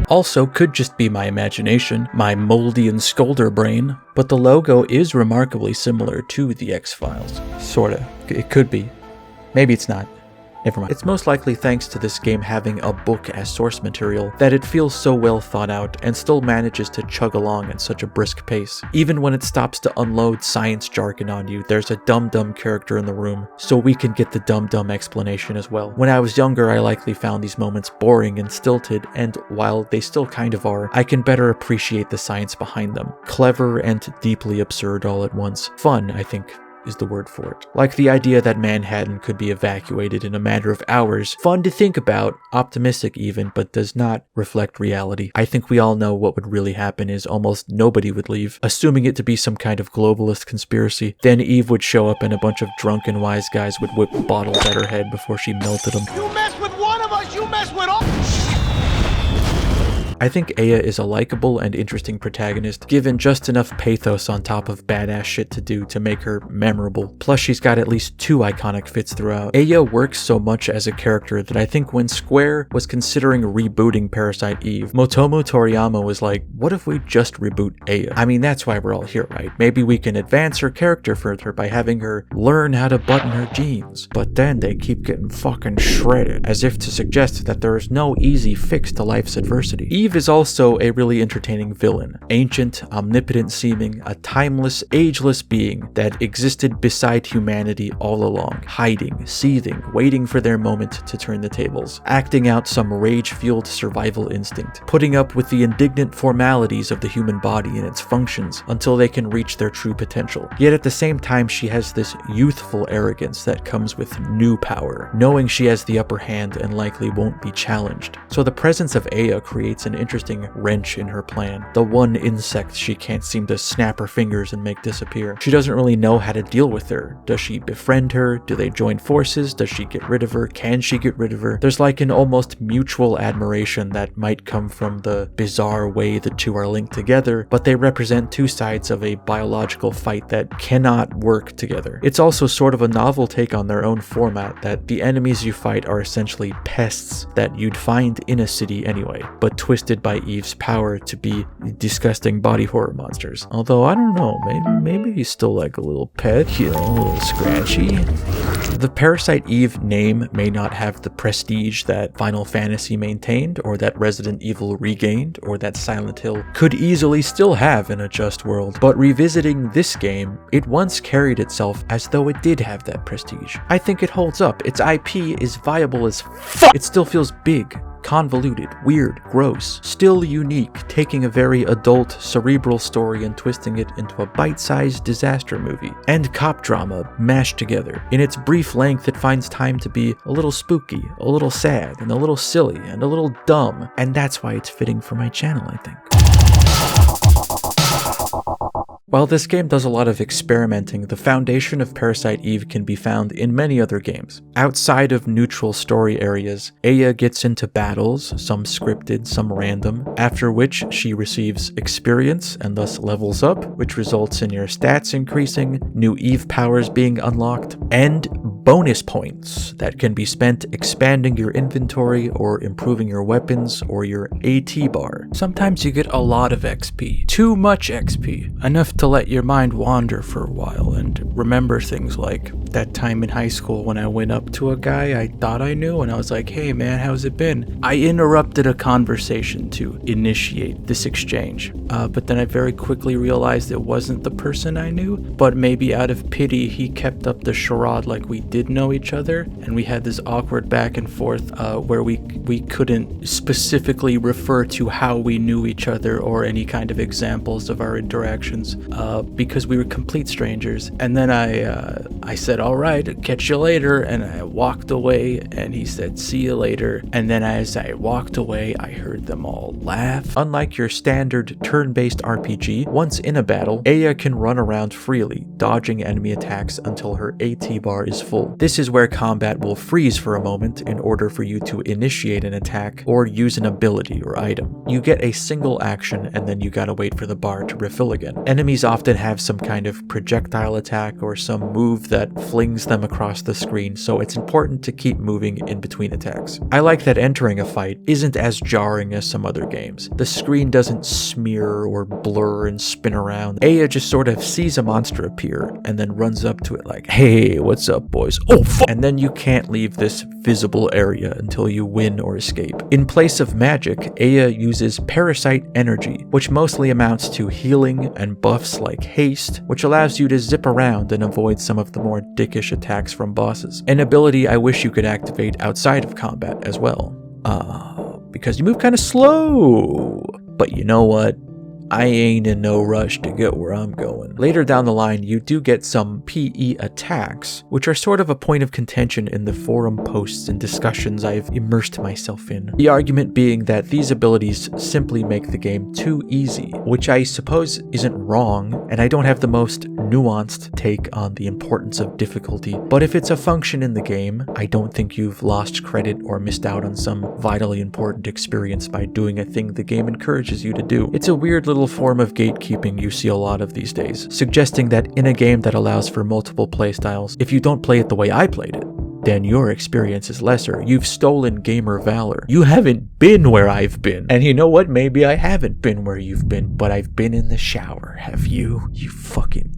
Also, could just be my imagination, my moldy and scolder brain, but the logo is remarkably similar to the X-Files. Sorta. It could be. Maybe it's not. Never mind. It's most likely thanks to this game having a book as source material that it feels so well thought out and still manages to chug along at such a brisk pace. Even when it stops to unload science jargon on you, there's a dumb character in the room, so we can get the dumb explanation as well. When I was younger, I likely found these moments boring and stilted, and while they still kind of are, I can better appreciate the science behind them. Clever and deeply absurd all at once. Fun, I think, is the word for it. Like the idea that Manhattan could be evacuated in a matter of hours. Fun to think about, optimistic even, but does not reflect reality. I think we all know what would really happen is almost nobody would leave, assuming it to be some kind of globalist conspiracy. Then Eve would show up and a bunch of drunken wise guys would whip bottles at her head before she melted them. You mess with one of us, you mess with all. I think Aya is a likable and interesting protagonist, given just enough pathos on top of badass shit to do to make her memorable. Plus she's got at least 2 iconic fits throughout. Aya works so much as a character that I think when Square was considering rebooting Parasite Eve, Motomo Toriyama was like, what if we just reboot Aya? I mean, that's why we're all here, right? Maybe we can advance her character further by having her learn how to button her jeans. But then they keep getting fucking shredded, as if to suggest that there is no easy fix to life's adversity. Eve is also a really entertaining villain. Ancient, omnipotent seeming, a timeless, ageless being that existed beside humanity all along, hiding, seething, waiting for their moment to turn the tables, acting out some rage-fueled survival instinct, putting up with the indignant formalities of the human body and its functions until they can reach their true potential. Yet at the same time, she has this youthful arrogance that comes with new power, knowing she has the upper hand and likely won't be challenged. So the presence of Aya creates an interesting wrench in her plan. The one insect she can't seem to snap her fingers and make disappear. She doesn't really know how to deal with her. Does she befriend her? Do they join forces? Does she get rid of her? Can she get rid of her? There's like an almost mutual admiration that might come from the bizarre way the two are linked together, but they represent two sides of a biological fight that cannot work together. It's also sort of a novel take on their own format, that the enemies you fight are essentially pests that you'd find in a city anyway, but twisted by Eve's power to be disgusting body horror monsters. Although, I don't know, maybe he's still like a little pet, you know, a little scratchy. The Parasite Eve name may not have the prestige that Final Fantasy maintained, or that Resident Evil regained, or that Silent Hill could easily still have in a just world, but revisiting this game, it once carried itself as though it did have that prestige. I think it holds up. Its IP is viable as fuck. It still feels big, convoluted, weird, gross, still unique, taking a very adult, cerebral story and twisting it into a bite-sized disaster movie and cop drama mashed together. In its brief length, it finds time to be a little spooky, a little sad, and a little silly, and a little dumb, and that's why it's fitting for my channel, I think. While this game does a lot of experimenting, the foundation of Parasite Eve can be found in many other games. Outside of neutral story areas, Aya gets into battles, some scripted, some random, after which she receives experience and thus levels up, which results in your stats increasing, new Eve powers being unlocked, and bonus points that can be spent expanding your inventory or improving your weapons or your AT bar. Sometimes you get a lot of XP, too much XP, enough to let your mind wander for a while and remember things like that time in high school when I went up to a guy I thought I knew and I was like, "Hey man, how's it been?" I interrupted a conversation to initiate this exchange, but then I very quickly realized it wasn't the person I knew, but maybe out of pity he kept up the charade like we did know each other, and we had this awkward back and forth where we couldn't specifically refer to how we knew each other or any kind of examples of our interactions because we were complete strangers. And then I said, "All right, catch you later," and I walked away, and he said, "See you later." And then as I walked away, I heard them all laugh. Unlike your standard turn-based RPG, once in a battle, Aya can run around freely, dodging enemy attacks until her AT bar is full. This is where combat will freeze for a moment in order for you to initiate an attack or use an ability or item. You get a single action and then you gotta wait for the bar to refill again. Enemies often have some kind of projectile attack or some move that flings them across the screen, so it's important to keep moving in between attacks. I like that entering a fight isn't as jarring as some other games. The screen doesn't smear or blur and spin around. Aya just sort of sees a monster appear and then runs up to it like, "Hey, what's up boys? Oh fuck!" And then you can't leave this visible area until you win or escape. In place of magic, Aya uses parasite energy, which mostly amounts to healing and buffs like haste, which allows you to zip around and avoid some of the more dickish attacks from bosses. An ability I wish you could activate outside of combat as well. Because you move kind of slow. But you know what? I ain't in no rush to get where I'm going. Later down the line, you do get some PE attacks, which are sort of a point of contention in the forum posts and discussions I've immersed myself in. The argument being that these abilities simply make the game too easy, which I suppose isn't wrong, and I don't have the most nuanced take on the importance of difficulty, but if it's a function in the game, I don't think you've lost credit or missed out on some vitally important experience by doing a thing the game encourages you to do. It's a weird little form of gatekeeping you see a lot of these days, suggesting that in a game that allows for multiple playstyles, if you don't play it the way I played it, then your experience is lesser. You've stolen gamer valor. You haven't been where I've been. And you know what? Maybe I haven't been where you've been, but I've been in the shower. Have you? You fucking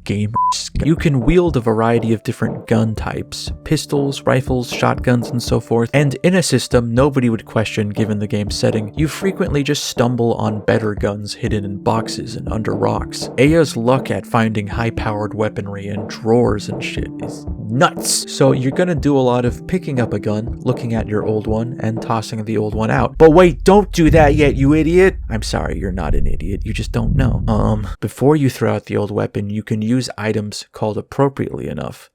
gamers. You can wield a variety of different gun types, pistols, rifles, shotguns, and so forth, and in a system nobody would question given the game's setting, you frequently just stumble on better guns hidden in boxes and under rocks. Aya's luck at finding high-powered weaponry in drawers and shit is nuts. So you're gonna do a lot of picking up a gun, looking at your old one, and tossing the old one out. But wait, don't do that yet, you idiot! I'm sorry, you're not an idiot, you just don't know. Before you throw out the old weapon, you can use items called appropriately enough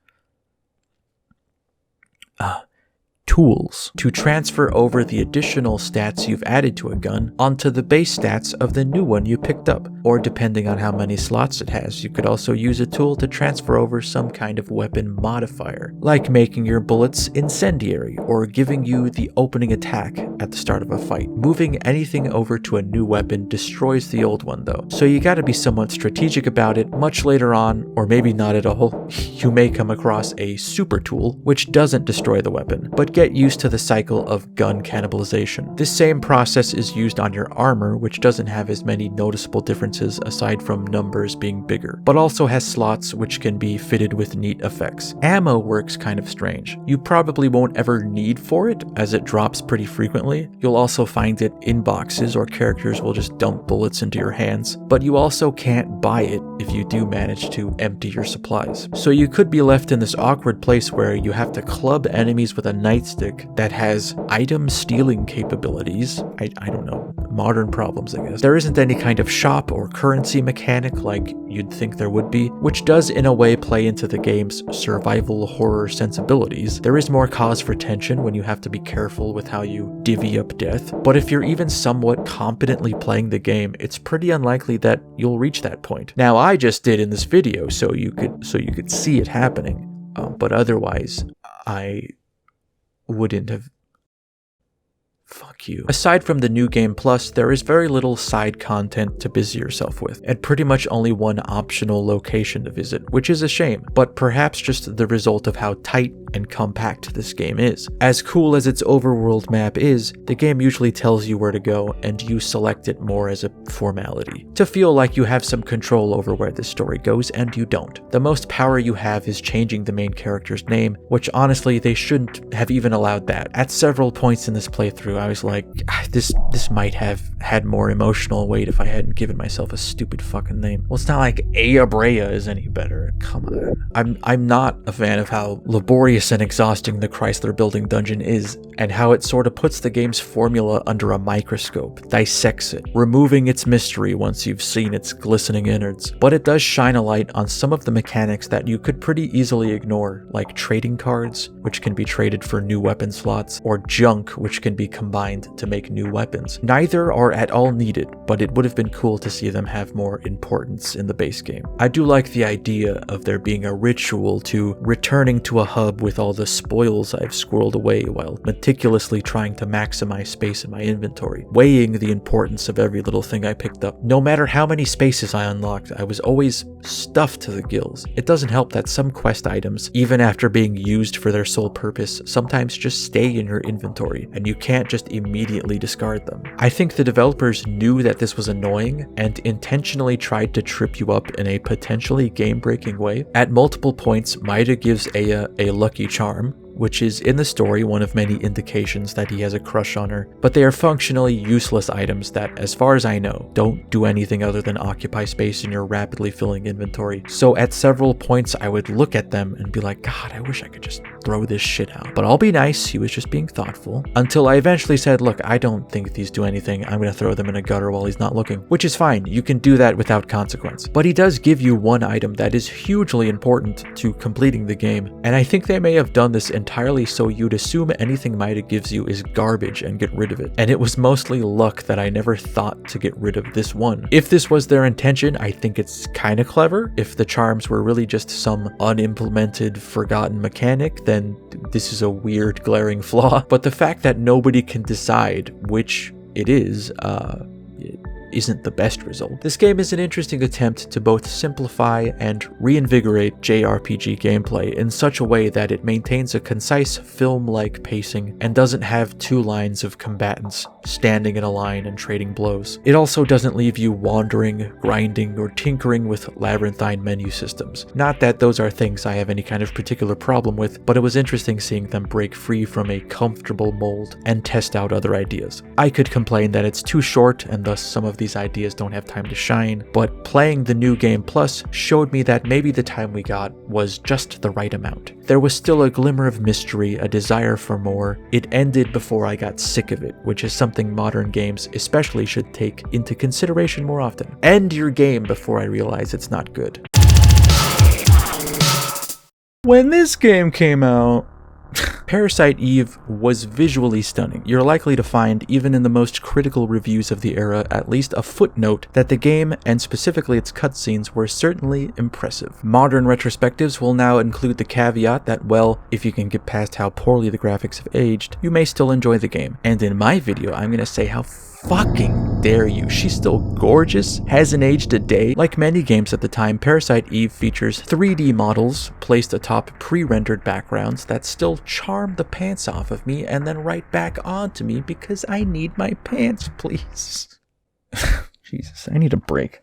tools to transfer over the additional stats you've added to a gun onto the base stats of the new one you picked up. Or depending on how many slots it has, you could also use a tool to transfer over some kind of weapon modifier, like making your bullets incendiary or giving you the opening attack at the start of a fight. Moving anything over to a new weapon destroys the old one though, so you gotta be somewhat strategic about it. Much later on, or maybe not at all, you may come across a super tool which doesn't destroy the weapon, but get used to the cycle of gun cannibalization. This same process is used on your armor, which doesn't have as many noticeable differences aside from numbers being bigger, but also has slots which can be fitted with neat effects. Ammo works kind of strange. You probably won't ever need for it, as it drops pretty frequently. You'll also find it in boxes, or characters will just dump bullets into your hands, but you also can't buy it if you do manage to empty your supplies. So you could be left in this awkward place where you have to club enemies with a nightstick that has item stealing capabilities. I don't know, modern problems, I guess. There isn't any kind of shop or currency mechanic like you'd think there would be, which does in a way play into the game's survival horror sensibilities. There is more cause for tension when you have to be careful with how you divvy up death, but if you're even somewhat competently playing the game, it's pretty unlikely that you'll reach that point. Now, I just did in this video so you could see it happening, but otherwise I wouldn't have. Fuck you. Aside from the New Game Plus, there is very little side content to busy yourself with, and pretty much only one optional location to visit, which is a shame, but perhaps just the result of how tight and compact this game is. As cool as its overworld map is, the game usually tells you where to go, and you select it more as a formality, to feel like you have some control over where the story goes, and you don't. The most power you have is changing the main character's name, which honestly they shouldn't have even allowed that. At several points in this playthrough, I was like, this might have had more emotional weight if I hadn't given myself a stupid fucking name. Well, it's not like Aya Brea is any better. Come on. I'm not a fan of how laborious and exhausting the Chrysler Building dungeon is, and how it sort of puts the game's formula under a microscope, dissects it, removing its mystery once you've seen its glistening innards. But it does shine a light on some of the mechanics that you could pretty easily ignore, like trading cards, which can be traded for new weapon slots, or junk, which can be combined to make new weapons. Neither are at all needed, but it would have been cool to see them have more importance in the base game. I do like the idea of there being a ritual to returning to a hub with all the spoils I've squirreled away while meticulously trying to maximize space in my inventory, weighing the importance of every little thing I picked up. No matter how many spaces I unlocked, I was always stuffed to the gills. It doesn't help that some quest items, even after being used for their sole purpose, sometimes just stay in your inventory, and you can't just immediately discard them. I think the developers knew that this was annoying and intentionally tried to trip you up in a potentially game-breaking way. At multiple points, Maida gives Aya a lucky charm, which is in the story one of many indications that he has a crush on her, but they are functionally useless items that, as far as I know, don't do anything other than occupy space in your rapidly filling inventory. So at several points I would look at them and be like, God, I wish I could just throw this shit out. But I'll be nice, he was just being thoughtful, until I eventually said, look, I don't think these do anything, I'm gonna throw them in a gutter while he's not looking, which is fine, you can do that without consequence. But he does give you one item that is hugely important to completing the game, and I think they may have done this entirely so you'd assume anything Maida gives you is garbage and get rid of it. And it was mostly luck that I never thought to get rid of this one. If this was their intention, I think it's kinda clever. If the charms were really just some unimplemented, forgotten mechanic, then this is a weird, glaring flaw. But the fact that nobody can decide which it is, isn't the best result. This game is an interesting attempt to both simplify and reinvigorate JRPG gameplay in such a way that it maintains a concise film-like pacing and doesn't have two lines of combatants standing in a line and trading blows. It also doesn't leave you wandering, grinding, or tinkering with labyrinthine menu systems. Not that those are things I have any kind of particular problem with, but it was interesting seeing them break free from a comfortable mold and test out other ideas. I could complain that it's too short and thus some of these ideas don't have time to shine, but playing the New Game Plus showed me that maybe the time we got was just the right amount. There was still a glimmer of mystery, a desire for more. It ended before I got sick of it, which is something modern games especially should take into consideration more often. End your game before I realize it's not good. When this game came out, Parasite Eve was visually stunning. You're likely to find, even in the most critical reviews of the era, at least a footnote that the game, and specifically its cutscenes, were certainly impressive. Modern retrospectives will now include the caveat that, well, if you can get past how poorly the graphics have aged, you may still enjoy the game. And in my video, I'm gonna say how fucking dare you. She's still gorgeous, hasn't aged a day. Like many games at the time, Parasite Eve features 3D models placed atop pre-rendered backgrounds that still charm the pants off of me and then right back onto me because I need my pants, please. Jesus, I need a break.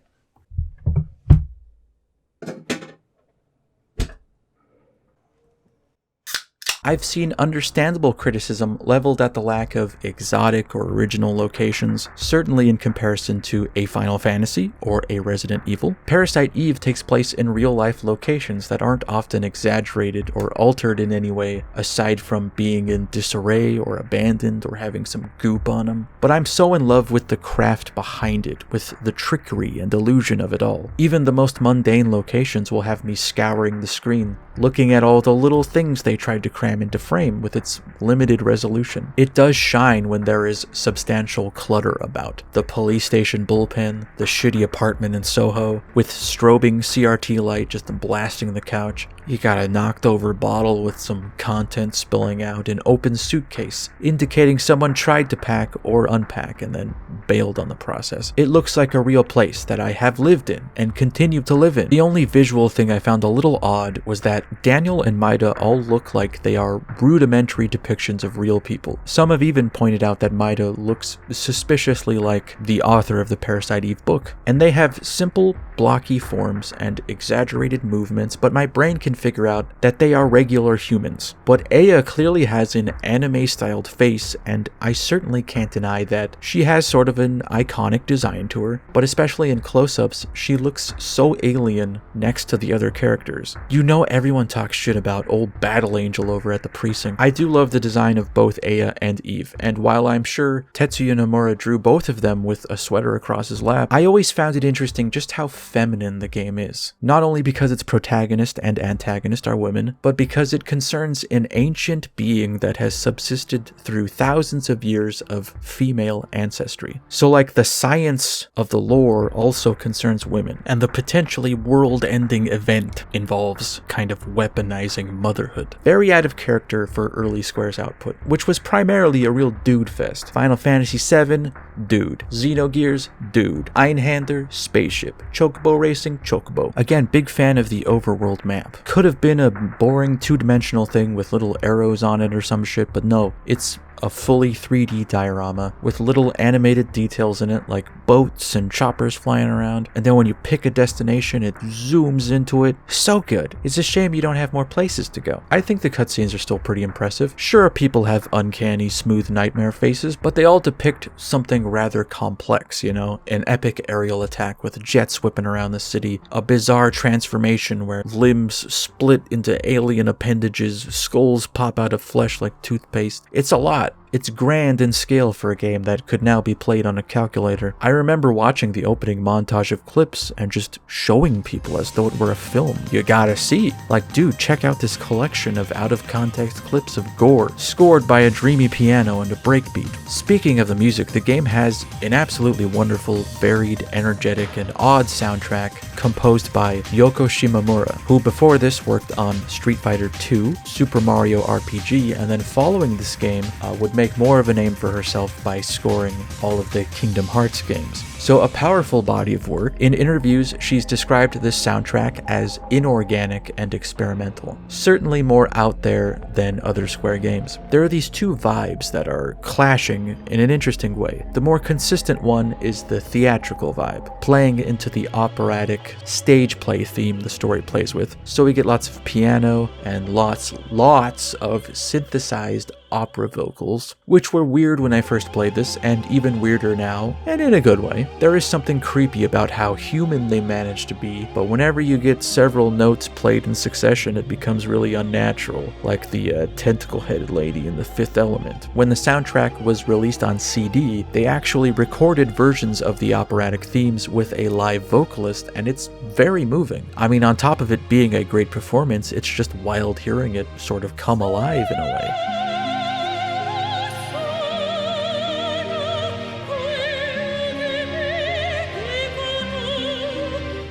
I've seen understandable criticism leveled at the lack of exotic or original locations, certainly in comparison to a Final Fantasy or a Resident Evil. Parasite Eve takes place in real-life locations that aren't often exaggerated or altered in any way, aside from being in disarray or abandoned or having some goop on them. But I'm so in love with the craft behind it, with the trickery and illusion of it all. Even the most mundane locations will have me scouring the screen, looking at all the little things they tried to cram into frame with its limited resolution. It does shine when there is substantial clutter about. The police station bullpen, the shitty apartment in Soho, with strobing CRT light just blasting the couch. You got a knocked over bottle with some content spilling out, an open suitcase, indicating someone tried to pack or unpack and then bailed on the process. It looks like a real place that I have lived in and continue to live in. The only visual thing I found a little odd was that Daniel and Maida all look like they are rudimentary depictions of real people. Some have even pointed out that Maida looks suspiciously like the author of the Parasite Eve book. And they have simple, blocky forms and exaggerated movements, but my brain can figure out that they are regular humans. But Aya clearly has an anime-styled face, and I certainly can't deny that she has sort of an iconic design to her, but especially in close-ups, she looks so alien next to the other characters. You know everyone talks shit about old Battle Angel over at the precinct. I do love the design of both Aya and Eve, and while I'm sure Tetsuya Nomura drew both of them with a sweater across his lap, I always found it interesting just how feminine the game is. Not only because its protagonist and antagonist are women, but because it concerns an ancient being that has subsisted through thousands of years of female ancestry. So like the science of the lore also concerns women, and the potentially world-ending event involves kind of weaponizing motherhood. Very out of character for early Square's output, which was primarily a real dude fest. Final Fantasy VII, dude. Xenogears, dude. Einhander, spaceship. Chocobo Racing, Chocobo. Again, big fan of the overworld map. Could have been a boring two-dimensional thing with little arrows on it or some shit, but no, it's a fully 3D diorama with little animated details in it like boats and choppers flying around, and then when you pick a destination it zooms into it. So good. It's a shame you don't have more places to go. I think the cutscenes are still pretty impressive. Sure, people have uncanny smooth nightmare faces, but they all depict something rather complex, you know? An epic aerial attack with jets whipping around the city, a bizarre transformation where limbs split into alien appendages, skulls pop out of flesh like toothpaste. It's a lot. It's grand in scale for a game that could now be played on a calculator. I remember watching the opening montage of clips and just showing people as though it were a film. You gotta see. Like, dude, check out this collection of out-of-context clips of gore, scored by a dreamy piano and a breakbeat. Speaking of the music, the game has an absolutely wonderful, varied, energetic, and odd soundtrack composed by Yoko Shimomura, who before this worked on Street Fighter II, Super Mario RPG, and then following this game would make more of a name for herself by scoring all of the Kingdom Hearts games. So a powerful body of work. In interviews, she's described this soundtrack as inorganic and experimental. Certainly more out there than other Square games. There are these two vibes that are clashing in an interesting way. The more consistent one is the theatrical vibe, playing into the operatic stage play theme the story plays with. So we get lots of piano and lots of synthesized opera vocals, which were weird when I first played this, and even weirder now, and in a good way. There is something creepy about how human they manage to be, but whenever you get several notes played in succession, it becomes really unnatural, like the tentacle-headed lady in The Fifth Element. When the soundtrack was released on CD, they actually recorded versions of the operatic themes with a live vocalist, and it's very moving. I mean, on top of it being a great performance, it's just wild hearing it sort of come alive in a way.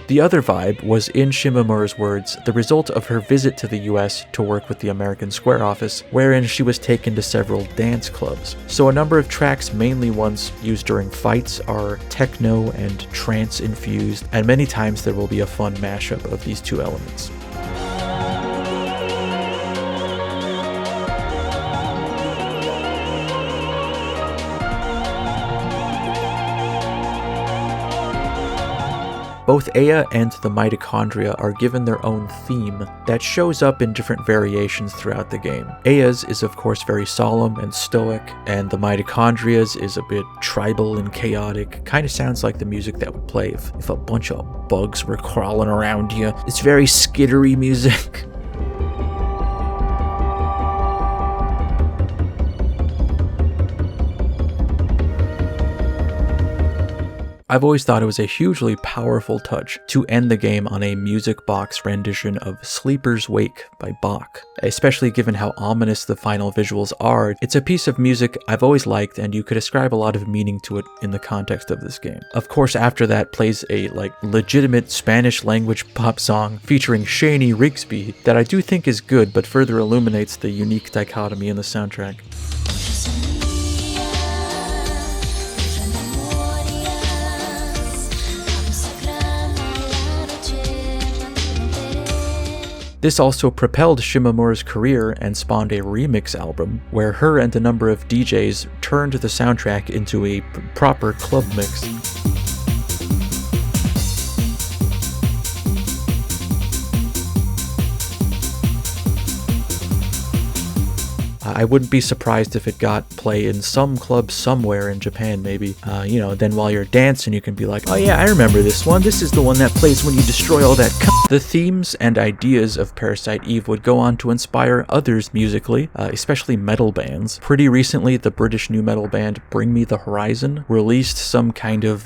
The other vibe was, in Shimamura's words, the result of her visit to the US to work with the American Square office, wherein she was taken to several dance clubs. So a number of tracks, mainly ones used during fights, are techno and trance infused, and many times there will be a fun mashup of these two elements. Both Ea and the mitochondria are given their own theme that shows up in different variations throughout the game. Ea's is of course very solemn and stoic, and the mitochondria's is a bit tribal and chaotic. Kind of sounds like the music that would play if a bunch of bugs were crawling around you. It's very skittery music. I've always thought it was a hugely powerful touch to end the game on a music box rendition of Sleeper's Wake by Bach. Especially given how ominous the final visuals are, it's a piece of music I've always liked, and you could ascribe a lot of meaning to it in the context of this game. Of course, after that plays a legitimate Spanish language pop song featuring Shani Rigsby that I do think is good, but further illuminates the unique dichotomy in the soundtrack. This also propelled Shimamura's career and spawned a remix album, where her and a number of DJs turned the soundtrack into a proper club mix. I wouldn't be surprised if it got play in some club somewhere in Japan, maybe. Then while you're dancing, you can be like, oh yeah, I remember this one. This is the one that plays when you destroy all that The themes and ideas of Parasite Eve would go on to inspire others musically, especially metal bands. Pretty recently, the British nu metal band Bring Me the Horizon released some kind of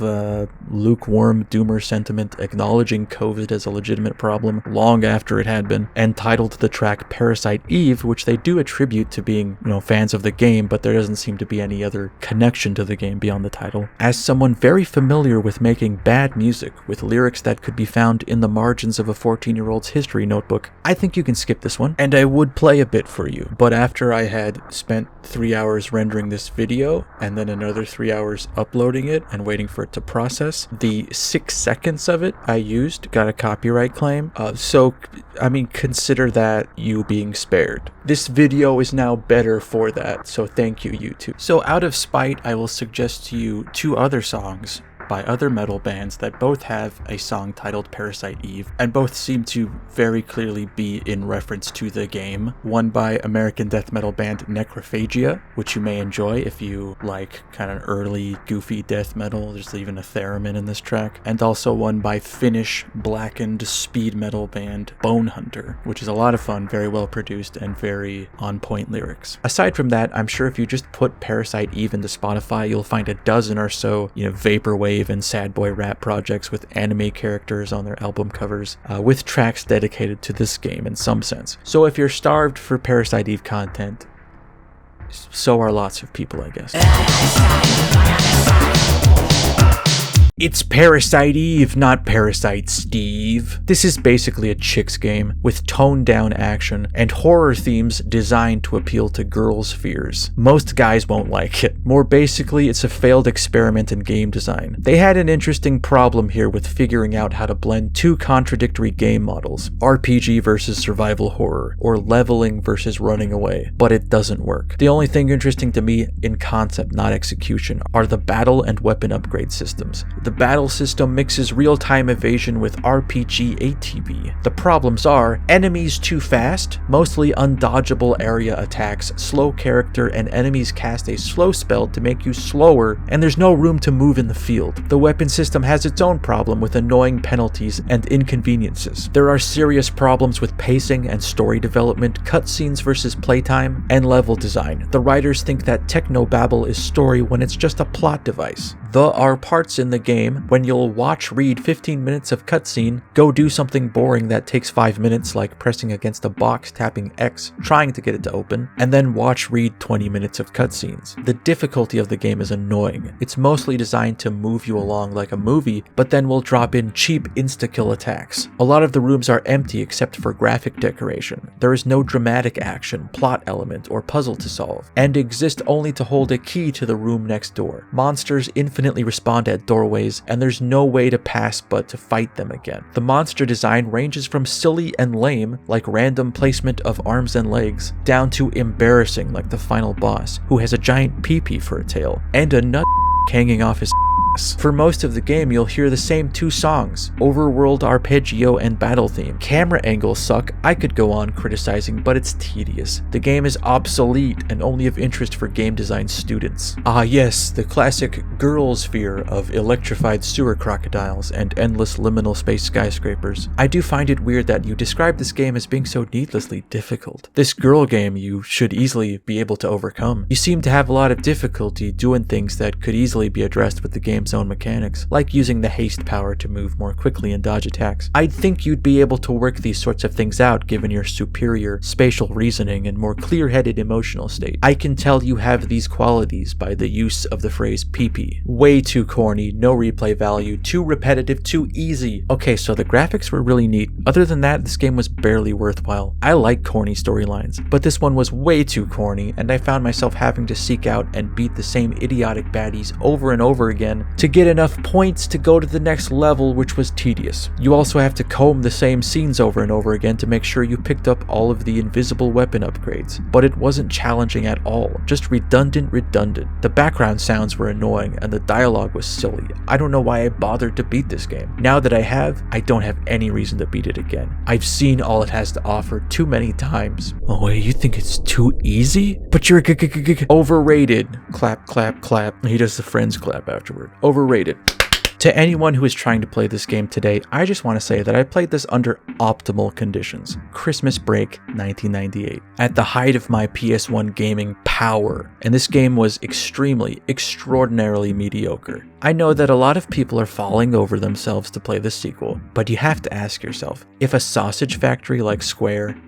lukewarm doomer sentiment acknowledging COVID as a legitimate problem long after it had been, and titled the track Parasite Eve, which they do attribute to being, fans of the game, but there doesn't seem to be any other connection to the game beyond the title. As someone very familiar with making bad music with lyrics that could be found in the margins of a 14-year-old's history notebook, I think you can skip this one, and I would play a bit for you. But after I had spent 3 hours rendering this video, and then another 3 hours uploading it and waiting for it to process, the 6 seconds of it I used got a copyright claim. Consider that you being spared. This video is now better for that, so thank you, YouTube. So out of spite, I will suggest to you 2 other songs by other metal bands that both have a song titled Parasite Eve, and both seem to very clearly be in reference to the game. One by American death metal band Necrophagia, which you may enjoy if you like kind of early goofy death metal. There's even a theremin in this track. And also one by Finnish blackened speed metal band Bone Hunter, which is a lot of fun, very well produced, and very on point lyrics. Aside from that, I'm sure if you just put Parasite Eve into Spotify, you'll find a dozen or so, vaporwave and sad boy rap projects with anime characters on their album covers, with tracks dedicated to this game in some sense. So if you're starved for Parasite Eve content, so are lots of people, I guess. It's Parasite Eve, not Parasite Steve. This is basically a chicks game with toned down action and horror themes designed to appeal to girls' fears. Most guys won't like it. More basically, it's a failed experiment in game design. They had an interesting problem here with figuring out how to blend 2 contradictory game models, RPG versus survival horror, or leveling versus running away, but it doesn't work. The only thing interesting to me in concept, not execution, are the battle and weapon upgrade systems. The battle system mixes real-time evasion with RPG ATB. The problems are enemies too fast, mostly undodgeable area attacks, slow character, and enemies cast a slow spell to make you slower, and there's no room to move in the field. The weapon system has its own problem with annoying penalties and inconveniences. There are serious problems with pacing and story development, cutscenes versus playtime, and level design. The writers think that technobabble is story when it's just a plot device. There are parts in the game when you'll read 15 minutes of cutscene, go do something boring that takes 5 minutes like pressing against a box, tapping X, trying to get it to open, and then read 20 minutes of cutscenes. The difficulty of the game is annoying. It's mostly designed to move you along like a movie, but then will drop in cheap insta-kill attacks. A lot of the rooms are empty except for graphic decoration. There is no dramatic action, plot element, or puzzle to solve, and exist only to hold a key to the room next door. Monsters infinitely respond at doorways, and there's no way to pass but to fight them again. The monster design ranges from silly and lame, like random placement of arms and legs, down to embarrassing, like the final boss, who has a giant pee-pee for a tail, and a nut hanging off his ass. For most of the game, you'll hear the same two songs, Overworld Arpeggio and Battle Theme. Camera angles suck. I could go on criticizing, but it's tedious. The game is obsolete and only of interest for game design students. Ah yes, the classic girls' fear of electrified sewer crocodiles and endless liminal space skyscrapers. I do find it weird that you describe this game as being so needlessly difficult. This girl game you should easily be able to overcome. You seem to have a lot of difficulty doing things that could easily be addressed with the game's own mechanics, like using the haste power to move more quickly and dodge attacks. I'd think you'd be able to work these sorts of things out given your superior spatial reasoning and more clear-headed emotional state. I can tell you have these qualities by the use of the phrase pee-pee. Way too corny, no replay value, too repetitive, too easy. Okay, so the graphics were really neat. Other than that, this game was barely worthwhile. I like corny storylines, but this one was way too corny, and I found myself having to seek out and beat the same idiotic baddies over and over again to get enough points to go to the next level, which was tedious. You also have to comb the same scenes over and over again to make sure you picked up all of the invisible weapon upgrades, but it wasn't challenging at all, just redundant. The background sounds were annoying and the dialogue was silly. I don't know why I bothered to beat this game. Now that I have, I don't have any reason to beat it again. I've seen all it has to offer too many times. Oh wait, you think it's too easy? But you're overrated. Clap, clap, clap. He does the friends clap afterward. Overrated. To anyone who is trying to play this game today, I just want to say that I played this under optimal conditions. Christmas break, 1998. At the height of my PS1 gaming power, and this game was extraordinarily mediocre. I know that a lot of people are falling over themselves to play the sequel, but you have to ask yourself, if a sausage factory like Square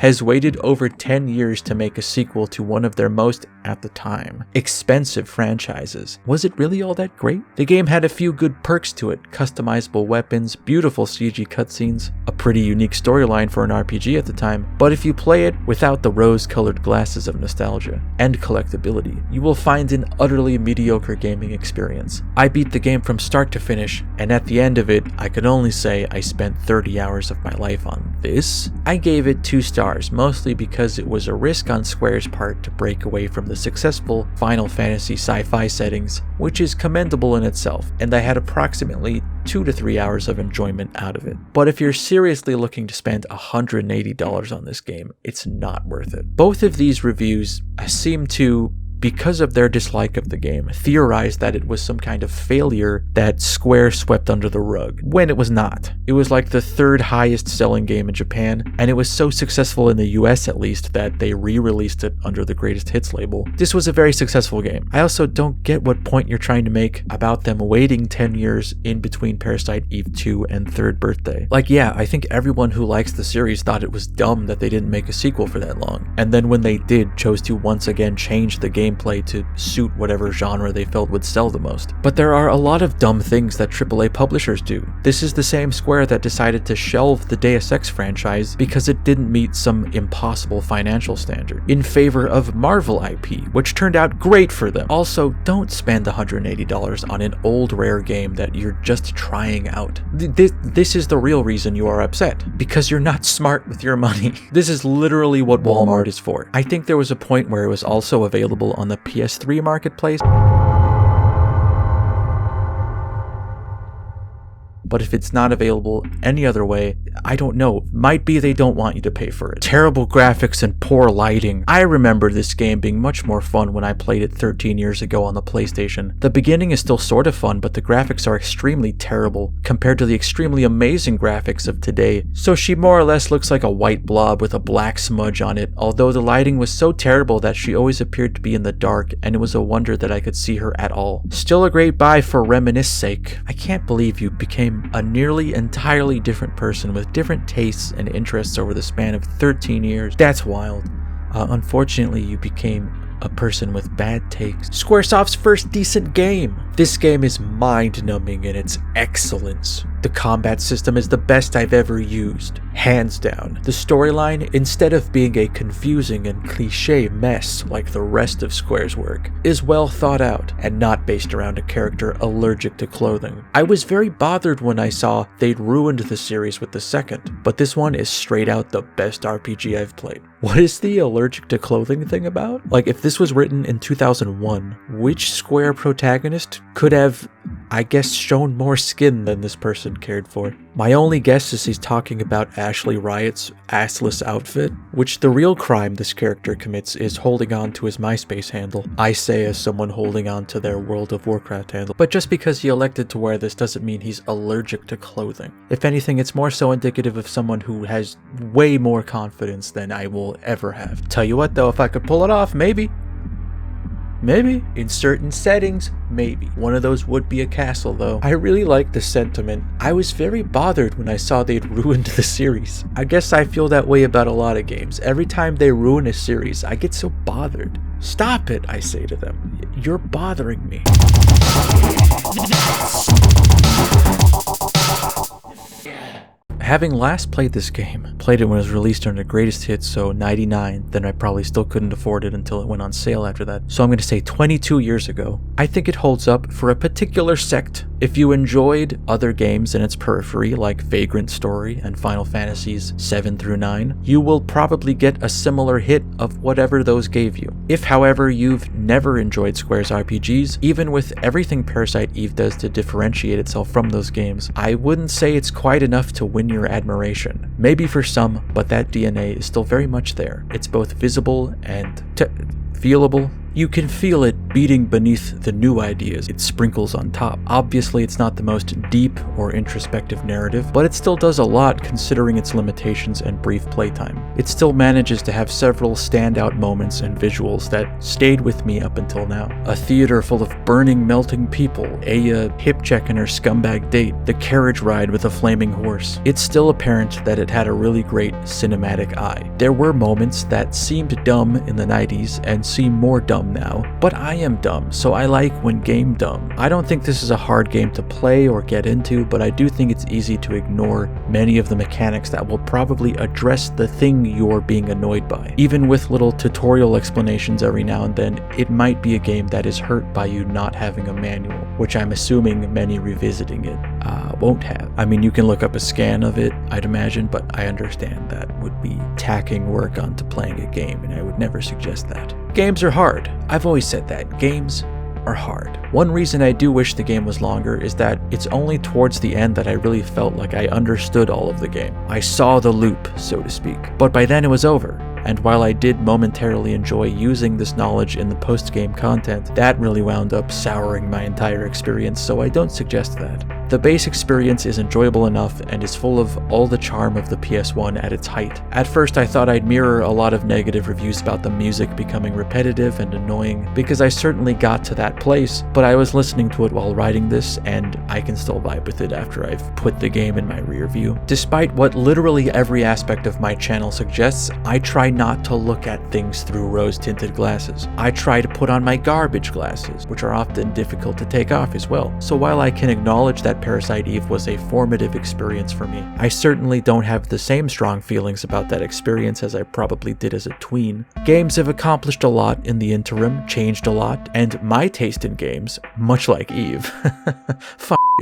has waited over 10 years to make a sequel to one of their most, at the time, expensive franchises, was it really all that great? The game had a few good perks to it, customizable weapons, beautiful CG cutscenes, a pretty unique storyline for an RPG at the time, but if you play it without the rose-colored glasses of nostalgia and collectability, you will find an utterly mediocre gaming experience. I beat the game from start to finish, and at the end of it, I can only say I spent 30 hours of my life on this. I gave it 2 stars, mostly because it was a risk on Square's part to break away from the successful Final Fantasy sci-fi settings, which is commendable in itself, and I had approximately 2 to 3 hours of enjoyment out of it. But if you're seriously looking to spend $180 on this game, it's not worth it. Both of these reviews seem to, because of their dislike of the game, theorized that it was some kind of failure that Square swept under the rug, when it was not. It was like the 3rd highest selling game in Japan, and it was so successful in the US at least that they re-released it under the Greatest Hits label. This was a very successful game. I also don't get what point you're trying to make about them waiting 10 years in between Parasite Eve 2 and Third Birthday. Like, yeah, I think everyone who likes the series thought it was dumb that they didn't make a sequel for that long, and then when they did, chose to once again change the gameplay to suit whatever genre they felt would sell the most. But there are a lot of dumb things that AAA publishers do. This is the same Square that decided to shelve the Deus Ex franchise because it didn't meet some impossible financial standard, in favor of Marvel IP, which turned out great for them. Also, don't spend $180 on an old rare game that you're just trying out. This is the real reason you are upset, because you're not smart with your money. This is literally what Walmart is for. I think there was a point where it was also available on the PS3 marketplace. but if it's not available any other way, I don't know. Might be they don't want you to pay for it. Terrible graphics and poor lighting. I remember this game being much more fun when I played it 13 years ago on the PlayStation. The beginning is still sort of fun, but the graphics are extremely terrible compared to the extremely amazing graphics of today. So she more or less looks like a white blob with a black smudge on it, although the lighting was so terrible that she always appeared to be in the dark, and it was a wonder that I could see her at all. Still a great buy for reminisce sake. I can't believe you became a nearly entirely different person with different tastes and interests over the span of 13 years. That's wild. Unfortunately, you became a person with bad takes. Squaresoft's first decent game. This game is mind-numbing in its excellence. The combat system is the best I've ever used, hands down. The storyline, instead of being a confusing and cliche mess like the rest of Square's work, is well thought out and not based around a character allergic to clothing. I was very bothered when I saw they'd ruined the series with the second, but this one is straight out the best RPG I've played. What is the allergic to clothing thing about? Like, if this was written in 2001, which Square protagonist could have, I guess, shown more skin than this person cared for? My only guess is he's talking about Ashley Riot's assless outfit, which the real crime this character commits is holding on to his MySpace handle. I say as someone holding on to their World of Warcraft handle. But just because he elected to wear this doesn't mean he's allergic to clothing. If anything, it's more so indicative of someone who has way more confidence than I will ever have. Tell you what though, if I could pull it off, maybe. Maybe. In certain settings, maybe. One of those would be a castle, though. I really like the sentiment. I was very bothered when I saw they'd ruined the series. I guess I feel that way about a lot of games. Every time they ruin a series, I get so bothered. Stop it, I say to them. You're bothering me. Having last played this game, played it when it was released during the greatest hits, so 99, then I probably still couldn't afford it until it went on sale after that. So I'm going to say 22 years ago. I think it holds up for a particular sect. If you enjoyed other games in its periphery, like Vagrant Story and Final Fantasies 7 through 9, you will probably get a similar hit of whatever those gave you. If, however, you've never enjoyed Square's RPGs, even with everything Parasite Eve does to differentiate itself from those games, I wouldn't say it's quite enough to win your admiration. Maybe for some, but that DNA is still very much there. It's both visible and feelable. You can feel it beating beneath the new ideas it sprinkles on top. Obviously, it's not the most deep or introspective narrative, but it still does a lot considering its limitations and brief playtime. It still manages to have several standout moments and visuals that stayed with me up until now. A theater full of burning, melting people, a hip check and her scumbag date, the carriage ride with a flaming horse. It's still apparent that it had a really great cinematic eye. There were moments that seemed dumb in the 90s and seem more dumb now, but I am dumb, so I like when game dumb. I don't think this is a hard game to play or get into, but I do think it's easy to ignore many of the mechanics that will probably address the thing you're being annoyed by. Even with little tutorial explanations every now and then, it might be a game that is hurt by you not having a manual, which I'm assuming many revisiting it won't have. I mean, you can look up a scan of it, I'd imagine, but I understand that would be tacking work onto playing a game, and I would never suggest that. Games are hard. I've always said that. Games are hard. One reason I do wish the game was longer is that it's only towards the end that I really felt like I understood all of the game. I saw the loop, so to speak. But by then it was over. And while I did momentarily enjoy using this knowledge in the post-game content, that really wound up souring my entire experience, so I don't suggest that. The base experience is enjoyable enough and is full of all the charm of the PS1 at its height. At first I thought I'd mirror a lot of negative reviews about the music becoming repetitive and annoying, because I certainly got to that place, but I was listening to it while writing this, and I can still vibe with it after I've put the game in my rear view. Despite what literally every aspect of my channel suggests, I try not to look at things through rose-tinted glasses. I try to put on my garbage glasses, which are often difficult to take off as well. So while I can acknowledge that Parasite Eve was a formative experience for me, I certainly don't have the same strong feelings about that experience as I probably did as a tween. Games have accomplished a lot in the interim, changed a lot, and my taste in games, much like Eve,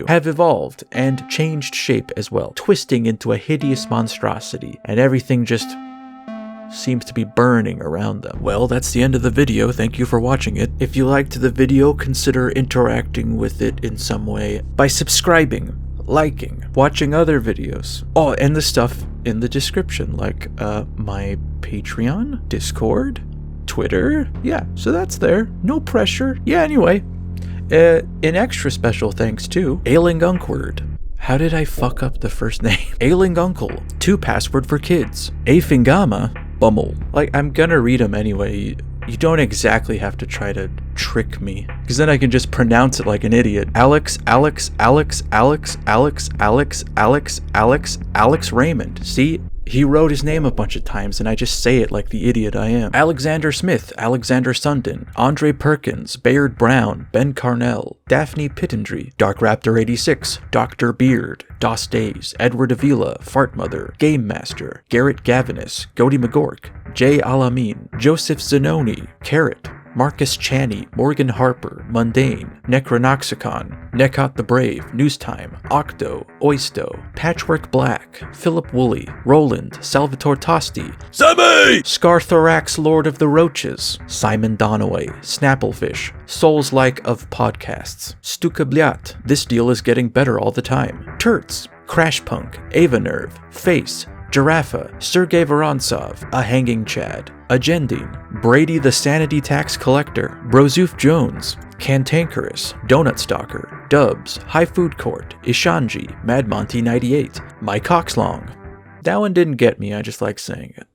have evolved and changed shape as well, twisting into a hideous monstrosity, and everything just seems to be burning around them. Well, that's the end of the video. Thank you for watching it. If you liked the video, consider interacting with it in some way by subscribing, liking, watching other videos. Oh, and the stuff in the description, like my Patreon, Discord, Twitter. Yeah, so that's there. No pressure. Yeah, anyway. An extra special thanks to Ailing Unkward. How did I fuck up the first name? Ailing Uncle. 2 password for kids. Afingama. Bummel. Like, I'm gonna read them anyway. You don't exactly have to try to trick me, because then I can just pronounce it like an idiot. Alex Raymond. See? He wrote his name a bunch of times, and I just say it like the idiot I am. Alexander Smith, Alexander Sundin, Andre Perkins, Bayard Brown, Ben Carnell, Daphne Pittendry, Dark Raptor 86, Dr. Beard, Dos Days, Edward Avila, Fartmother, Game Master, Garrett Gavinus, Gody McGork, Jay Alamin, Joseph Zanoni, Carrot, Marcus Chaney, Morgan Harper, Mundane, Necronoxicon, Nekot the Brave, Newstime, Octo, Oisto, Patchwork Black, Philip Woolley, Roland, Salvatore Tosti, Sammy! Scarthorax Lord of the Roaches, Simon Donaway, Snapplefish, Souls Like of Podcasts, Stukabliat, This Deal is Getting Better All the Time, Turts, Crashpunk, Avanerve, Face, Giraffa, Sergey Vorontsov, A Hanging Chad, Agendine, Brady the Sanity Tax Collector, Brozoof Jones, Cantankerous, Donut Stalker, Dubs, High Food Court, Ishanji, Mad Monty 98, Mike Coxlong. That one didn't get me, I just like saying it.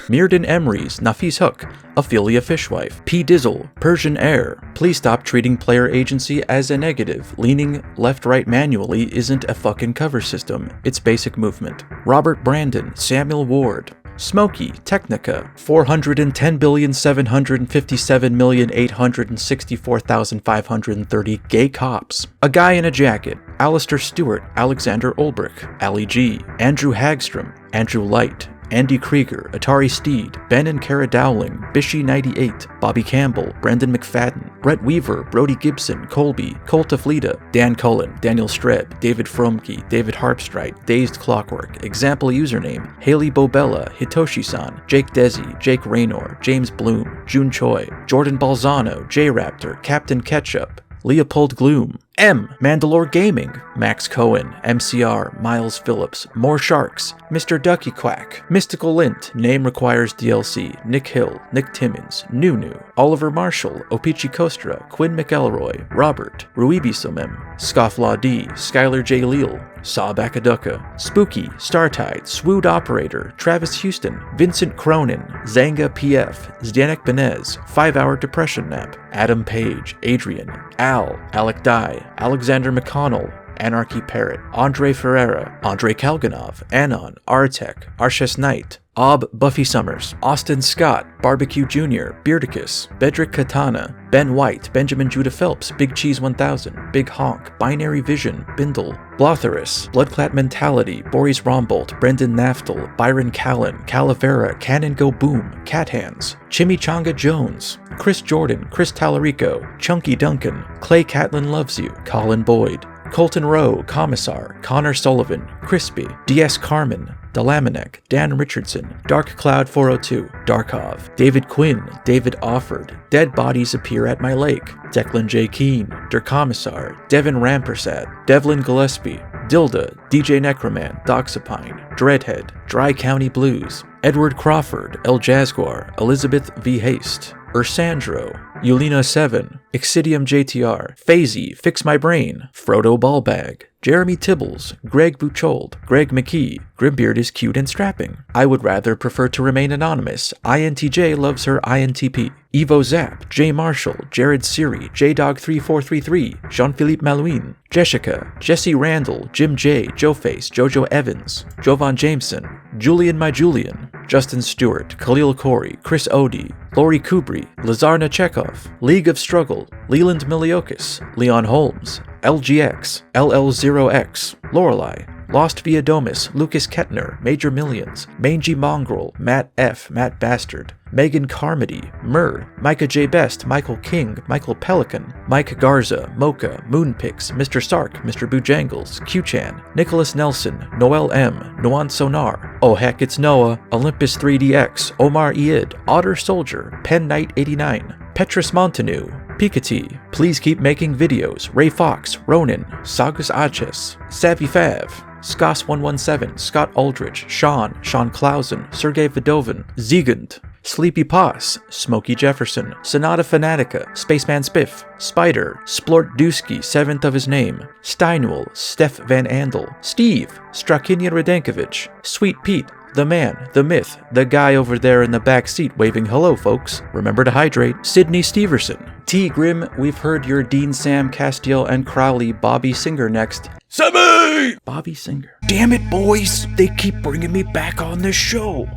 Mearden Emery's, Nafis Hook, Ophelia Fishwife, P. Dizzle, Persian Air, Please Stop Treating Player Agency as a Negative, Leaning Left-Right Manually Isn't a Fucking Cover System, It's Basic Movement, Robert Brandon, Samuel Ward, Smokey, Technica, 410,757,864,530 Gay Cops, A Guy in a Jacket, Alistair Stewart, Alexander Ulbrich, Ali G, Andrew Hagstrom, Andrew Light, Andy Krieger, Atari Steed, Ben and Kara Dowling, Bishy98, Bobby Campbell, Brendan McFadden, Brett Weaver, Brody Gibson, Colby, Colt Aflita, Dan Cullen, Daniel Streb, David Fromke, David Harpstrite, Dazed Clockwork, Example Username, Haley Bobella, Hitoshi-san, Jake Desi, Jake Raynor, James Bloom, June Choi, Jordan Balzano, J-Raptor, Captain Ketchup, Leopold Gloom, M. Mandalore Gaming, Max Cohen, MCR, Miles Phillips, More Sharks, Mr. Ducky Quack, Mystical Lint, Name Requires DLC, Nick Hill, Nick Timmons, Nunu, Oliver Marshall, Opichi Kostra, Quinn McElroy, Robert, Ruibi Somem, Scofflaw D, Skylar J. Leal, Saw Bakaduka, Spooky, Startide, Swood Operator, Travis Houston, Vincent Cronin, Zanga PF, Zdanek Benez, 5 Hour Depression Nap, Adam Page, Adrian, Al, Alec Dye, Alexander McConnell, Anarchy Parrot, Andre Ferreira, Andre Kalganov, Anon, Artek, Arshes Knight, Ob Buffy Summers, Austin Scott, Barbecue Jr., Beardicus, Bedrick Katana, Ben White, Benjamin Judah Phelps, Big Cheese 1000, Big Honk, Binary Vision, Bindle, Blotherus, Bloodclat Mentality, Boris Rombolt, Brendan Naftal, Byron Callan, Calavera, Cannon Go Boom, Cat Hands, Chimichanga Jones, Chris Jordan, Chris Tallarico, Chunky Duncan, Clay Catlin Loves You, Colin Boyd, Colton Rowe, Commissar, Connor Sullivan, Crispy, D.S. Carmen, Delaminek, Dan Richardson, Dark Cloud 402, Darkov, David Quinn, David Offord, Dead Bodies Appear at My Lake, Declan J. Keane, Der Commissar, Devin Rampersad, Devlin Gillespie, Dilda, DJ Necroman, Doxapine, Dreadhead, Dry County Blues, Edward Crawford, El Jaguar, Elizabeth V. Haste, Ursandro, Yulina 7, Exidium JTR, Fazy, Fix My Brain, Frodo Ballbag, Jeremy Tibbles, Greg Buchold, Greg McKee, Grimbeard is cute and strapping. I would rather prefer to remain anonymous. INTJ loves her INTP. Evo Zap, Jay Marshall, Jared Siri, JDog3433, Jean-Philippe Malouin, Jessica, Jesse Randall, Jim J, Joe Face, Jojo Evans, Jovan Jameson, Julian My Julian, Justin Stewart, Khalil Corey, Chris Odie, Lori Kubri, Lazarna Chekhov, League of Struggle, Leland Miliokis, Leon Holmes, LGX, LL0X, Lorelei, Lost Via Domus, Lucas Kettner, Major Millions, Mangy Mongrel, Matt F, Matt Bastard, Megan Carmody, Murr, Micah J. Best, Michael King, Michael Pelican, Mike Garza, Mocha, Moonpix, Mr. Sark, Mr. Boojangles, Q-Chan, Nicholas Nelson, Noel M, Nuan Sonar, Oh Heck It's Noah, Olympus 3DX, Omar Iid, Otter Soldier, Pen Knight 89, Petrus Montanu, Piketty, Please Keep Making Videos, Ray Fox, Ronan, Sagus Aches, Savvy Fav, Scos117, Scott Aldrich, Sean Clausen, Sergey Vidovin, Ziegand, Sleepy Poss, Smokey Jefferson, Sonata Fanatica, Spaceman Spiff, Spider, Splort Dusky, 7th of his name, Steinuel, Steph Van Andel, Steve, Strakinian Radenkovich, Sweet Pete, the man, the myth, the guy over there in the back seat waving hello folks, remember to hydrate, Sydney Steverson, T. Grim, we've heard your Dean Sam Castiel and Crowley, Bobby Singer next. Sammy! Bobby Singer. Damn it, boys. They keep bringing me back on this show.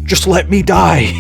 Just let me die.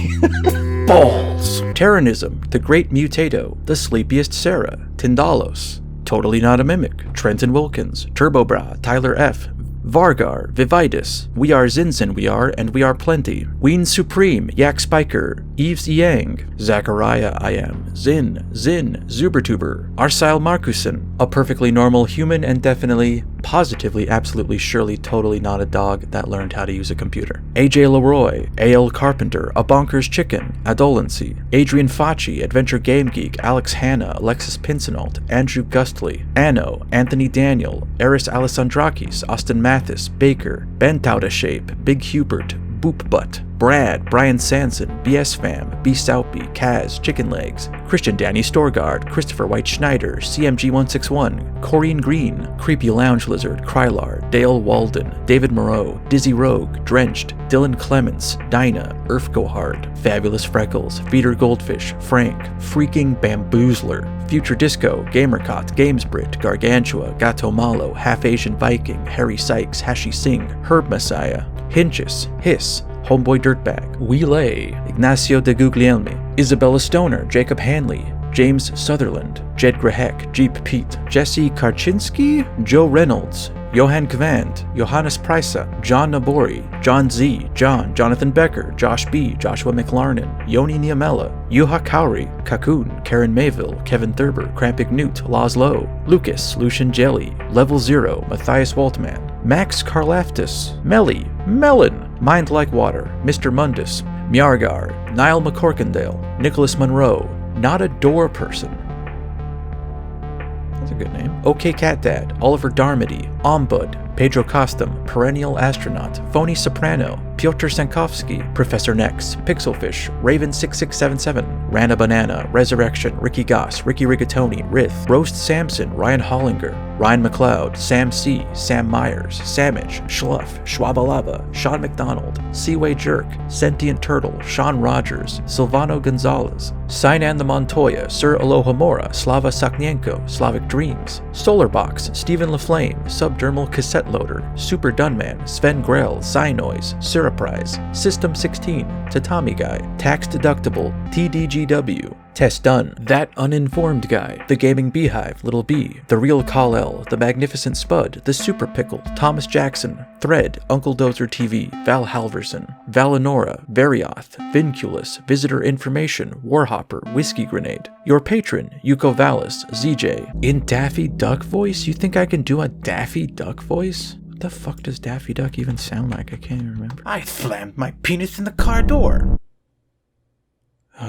Balls. Terranism, The Great Mutato, The Sleepiest Sarah, Tindalos, Totally Not a Mimic, Trenton Wilkins, Turbobra, Tyler F., Vargar, Vivitis, We Are Zinzin We Are, and We Are Plenty, Ween Supreme, Yak Spiker, Eves Yang, Zachariah I Am, Zin, Zubertuber, Arsile Markusen, A Perfectly Normal Human and definitely, positively, absolutely, surely, totally not a dog that learned how to use a computer. AJ Leroy, A.L. Carpenter, A Bonkers Chicken, Adolency, Adrian Facci, Adventure Game Geek, Alex Hanna, Alexis Pincinalt, Andrew Gustley, Anno, Anthony Daniel, Eris Alessandrakis, Austin Mathis, Baker, Ben Tauda Shape, Big Hubert, Boop Butt, Brad, Brian Sanson, BS Fam, B Soutby, Kaz, Chicken Legs, Christian Danny Storgard, Christopher White Schneider, CMG161, Corrine Green, Creepy Lounge Lizard, Krylar, Dale Walden, David Moreau, Dizzy Rogue, Drenched, Dylan Clements, Dinah, Urf Gohard, Fabulous Freckles, Feeder Goldfish, Frank, Freaking Bamboozler, Future Disco, Gamercot, Gamesbrit, Gargantua, Gato Malo, Half Asian Viking, Harry Sykes, Hashi Singh, Herb Messiah, Hinchus, Hiss, Homeboy Dirtbag, Wheelay, Ignacio de Guglielmi, Isabella Stoner, Jacob Hanley, James Sutherland, Jed Grahek, Jeep Pete, Jesse Karczynski, Joe Reynolds, Johan Kvand, Johannes Preisa, John Nabori, John Z, Jonathan Becker, Josh B, Joshua McLarnon, Yoni Niamela, Yuha Kauri, Cocoon, Karen Mayville, Kevin Thurber, Krampik Newt, Laszlo, Lucas, Lucian Jelly, Level Zero, Matthias Waltman, Max Karlaftis, Melly, Melon, Mind Like Water, Mr. Mundus, Miargar, Niall McCorkindale, Nicholas Monroe, Not a Door Person. That's a good name. OK Cat Dad, Oliver Darmody, Ombud, Pedro Costum, Perennial Astronaut, Phony Soprano, Pyotr Sankovsky, Professor Nex, Pixelfish, Raven6677, Rana Banana, Resurrection, Ricky Goss, Ricky Rigatoni, Rith, Roast Samson, Ryan Hollinger, Ryan McLeod, Sam C, Sam Myers, Samage, Schluff, Schwabalaba, Sean McDonald, Seaway Jerk, Sentient Turtle, Sean Rogers, Silvano Gonzalez, Sinan the Montoya, Sir Alohomora, Slava Saknienko, Slavic Dreams, Solarbox, Stephen LaFlame, Subdermal Cassette Loader, Super Dunman, Sven Grell, Psynoise, Surprise, System 16, Tatami Guy, Tax Deductible, TDGW, Test Done, That Uninformed Guy, The Gaming Beehive, Little B, The Real Kal-El, The Magnificent Spud, The Super Pickle, Thomas Jackson, Thread, Uncle Dozer TV, Val Halverson, Valinora, Varioth, Vinculus, Visitor Information, Warhopper, Whiskey Grenade, Your Patron, Yuko Valis, ZJ. In Daffy Duck voice? You think I can do a Daffy Duck voice? What the fuck does Daffy Duck even sound like? I can't even remember. I slammed my penis in the car door.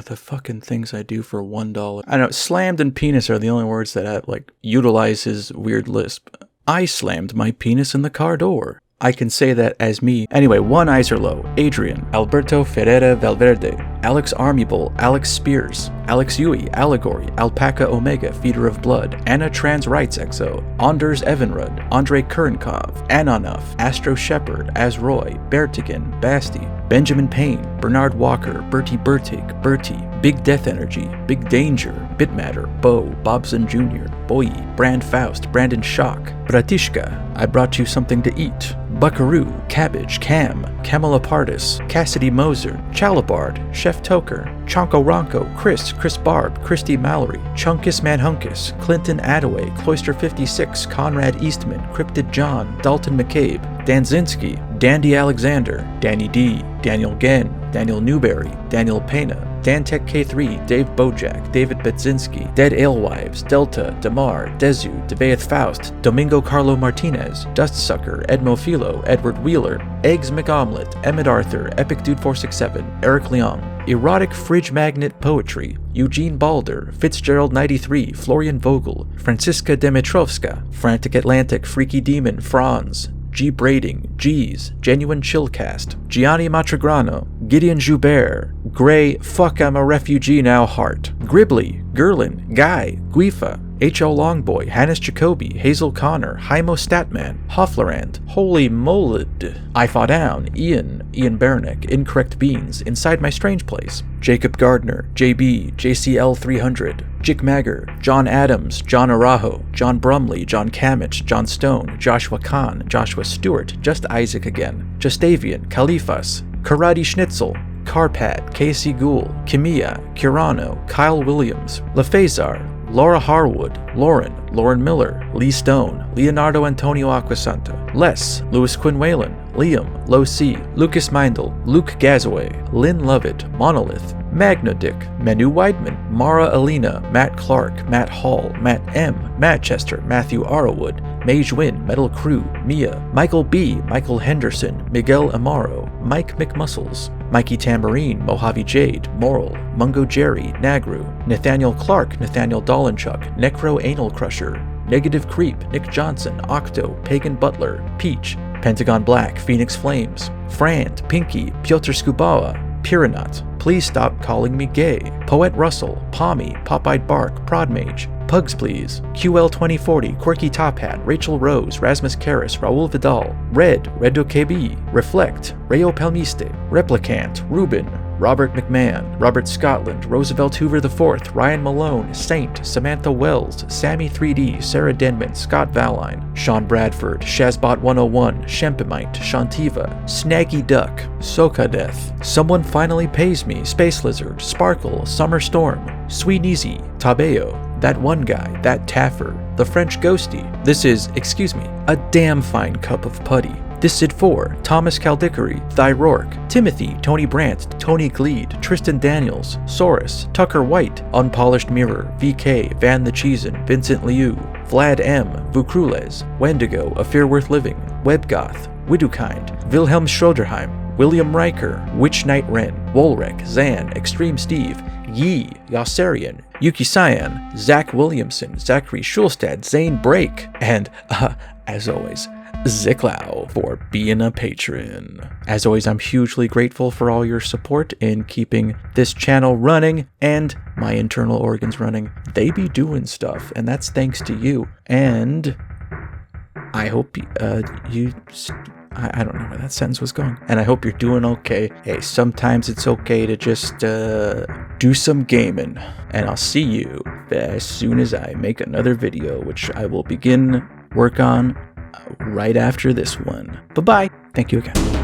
The fucking things I do for $1. I know, slammed and penis are the only words that utilize his weird lisp. I slammed my penis in the car door. I can say that as me. Anyway, One Eyes Are Low, Adrian, Alberto Ferreira Valverde, Alex Armybull, Alex Spears, Alex Yui, Allegory, Alpaca Omega, Feeder of Blood, Anna Trans Rights Exo, Anders Evanrud, Andre Kurnkov, Anonuff, Astro Shepherd, Azroy, Bertigan, Basti, Benjamin Payne, Bernard Walker, Bertie Bertig, Bertie, Big Death Energy, Big Danger, Bitmatter, Bo, Bobson Jr., Boy, Brand Faust, Brandon Shock, Bratishka, I Brought You Something to Eat, Buckaroo, Cabbage, Cam, Kamala Pardis, Cassidy Moser, Chalabard, Chef Toker, Chonko Ronco, Chris Barb, Christy Mallory, Chunkus Manhunkus, Clinton Attaway, Cloister 56, Conrad Eastman, Cryptid John, Dalton McCabe, Danzinski, Dandy Alexander, Danny D, Daniel Genn, Daniel Newberry, Daniel Pena, Dantech K3, Dave Bojack, David Betzinski, Dead Alewives, Delta, Damar, Dezu, Devaeth Faust, Domingo Carlo Martinez, Dustsucker, Edmo Philo, Edward Wheeler, Eggs McOmelet, Emmett Arthur, Epic Dude 467, Eric Leong, Erotic Fridge Magnet Poetry, Eugene Balder, Fitzgerald 93, Florian Vogel, Franziska Dimitrovska, Frantic Atlantic, Freaky Demon, Franz, G. Brading, G's, Genuine Chillcast, Gianni Matrigrano, Gideon Joubert, Gray, Fuck I'm a Refugee Now Heart, Gribbly, Gerlin, Guy, Guifa, H.O. Longboy, Hannes Jacoby, Hazel Connor, Heimo Statman, Hofflerand, Holy Molid, I Fall Down, Ian Bernick, Incorrect Beans, Inside My Strange Place, Jacob Gardner, JB, JCL300, Jick Magger, John Adams, John Arajo, John Brumley, John Kamich, John Stone, Joshua Kahn, Joshua Stewart, Just Isaac Again, Justavian, Khalifas, Karate Schnitzel, Carpad, Casey Gould, Kimia, Curano, Kyle Williams, LaFazar, Laura Harwood, Lauren Miller, Lee Stone, Leonardo Antonio Aquasanta, Les, Louis Quinn Whalen, Liam, Low C, Lucas Meindl, Luke Gazaway, Lynn Lovett, Monolith, Magnodick, Manu Weidman, Mara Alina, Matt Clark, Matt Hall, Matt M, Manchester, Matthew Arrowood, Mage Win, Metal Crew, Mia, Michael B, Michael Henderson, Miguel Amaro, Mike McMuscles, Mikey Tambourine, Mojave Jade, Moral, Mungo Jerry, Nagru, Nathaniel Clark, Nathaniel Dolenchuk, Necro Anal Crusher, Negative Creep, Nick Johnson, Octo, Pagan Butler, Peach, Pentagon Black, Phoenix Flames, Frand, Pinky, Piotr Skubawa, Piranut, Please Stop Calling Me Gay, Poet Russell, Pommy, Popeyed Bark, Prodmage, Pugs Please, QL2040, Quirky Top Hat, Rachel Rose, Rasmus Karras, Raul Vidal, Red, Redo KB, Reflect, Rayo Palmiste, Replicant, Ruben, Robert McMahon, Robert Scotland, Roosevelt Hoover IV, Ryan Malone, Saint, Samantha Wells, Sammy 3D, Sarah Denman, Scott Valline, Sean Bradford, Shazbot101, Shempemite, Shantiva, Snaggy Duck, Sokadeth, Someone Finally Pays Me, Space Lizard, Sparkle, Summer Storm, Sweet Easy, Tabeo, That One Guy, That Taffer, The French Ghosty. This is, a damn fine cup of putty. This Sid 4, Thomas Caldickery, Thy Rourke, Timothy, Tony Brandt, Tony Gleed, Tristan Daniels, Saurus, Tucker White, Unpolished Mirror, VK, Van the Cheesin, Vincent Liu, Vlad M, Vucrules, Wendigo, A Fear Worth Living, Webgoth, Widowkind, Wilhelm Schroederheim, William Riker, Witch Knight Wren, Wolrek, Zan, Extreme Steve, Yi, Yossarian, Yuki Cyan, Zach Williamson, Zachary Schulstad, Zane Brake, and, as always, Ziklau for being a patron. As always, I'm hugely grateful for all your support in keeping this channel running and my internal organs running. They be doing stuff, and that's thanks to you. And I hope I don't know where that sentence was going. And I hope you're doing okay. Hey, sometimes it's okay to just do some gaming. And I'll see you as soon as I make another video, which I will begin work on right after this one. Bye-bye. Thank you again.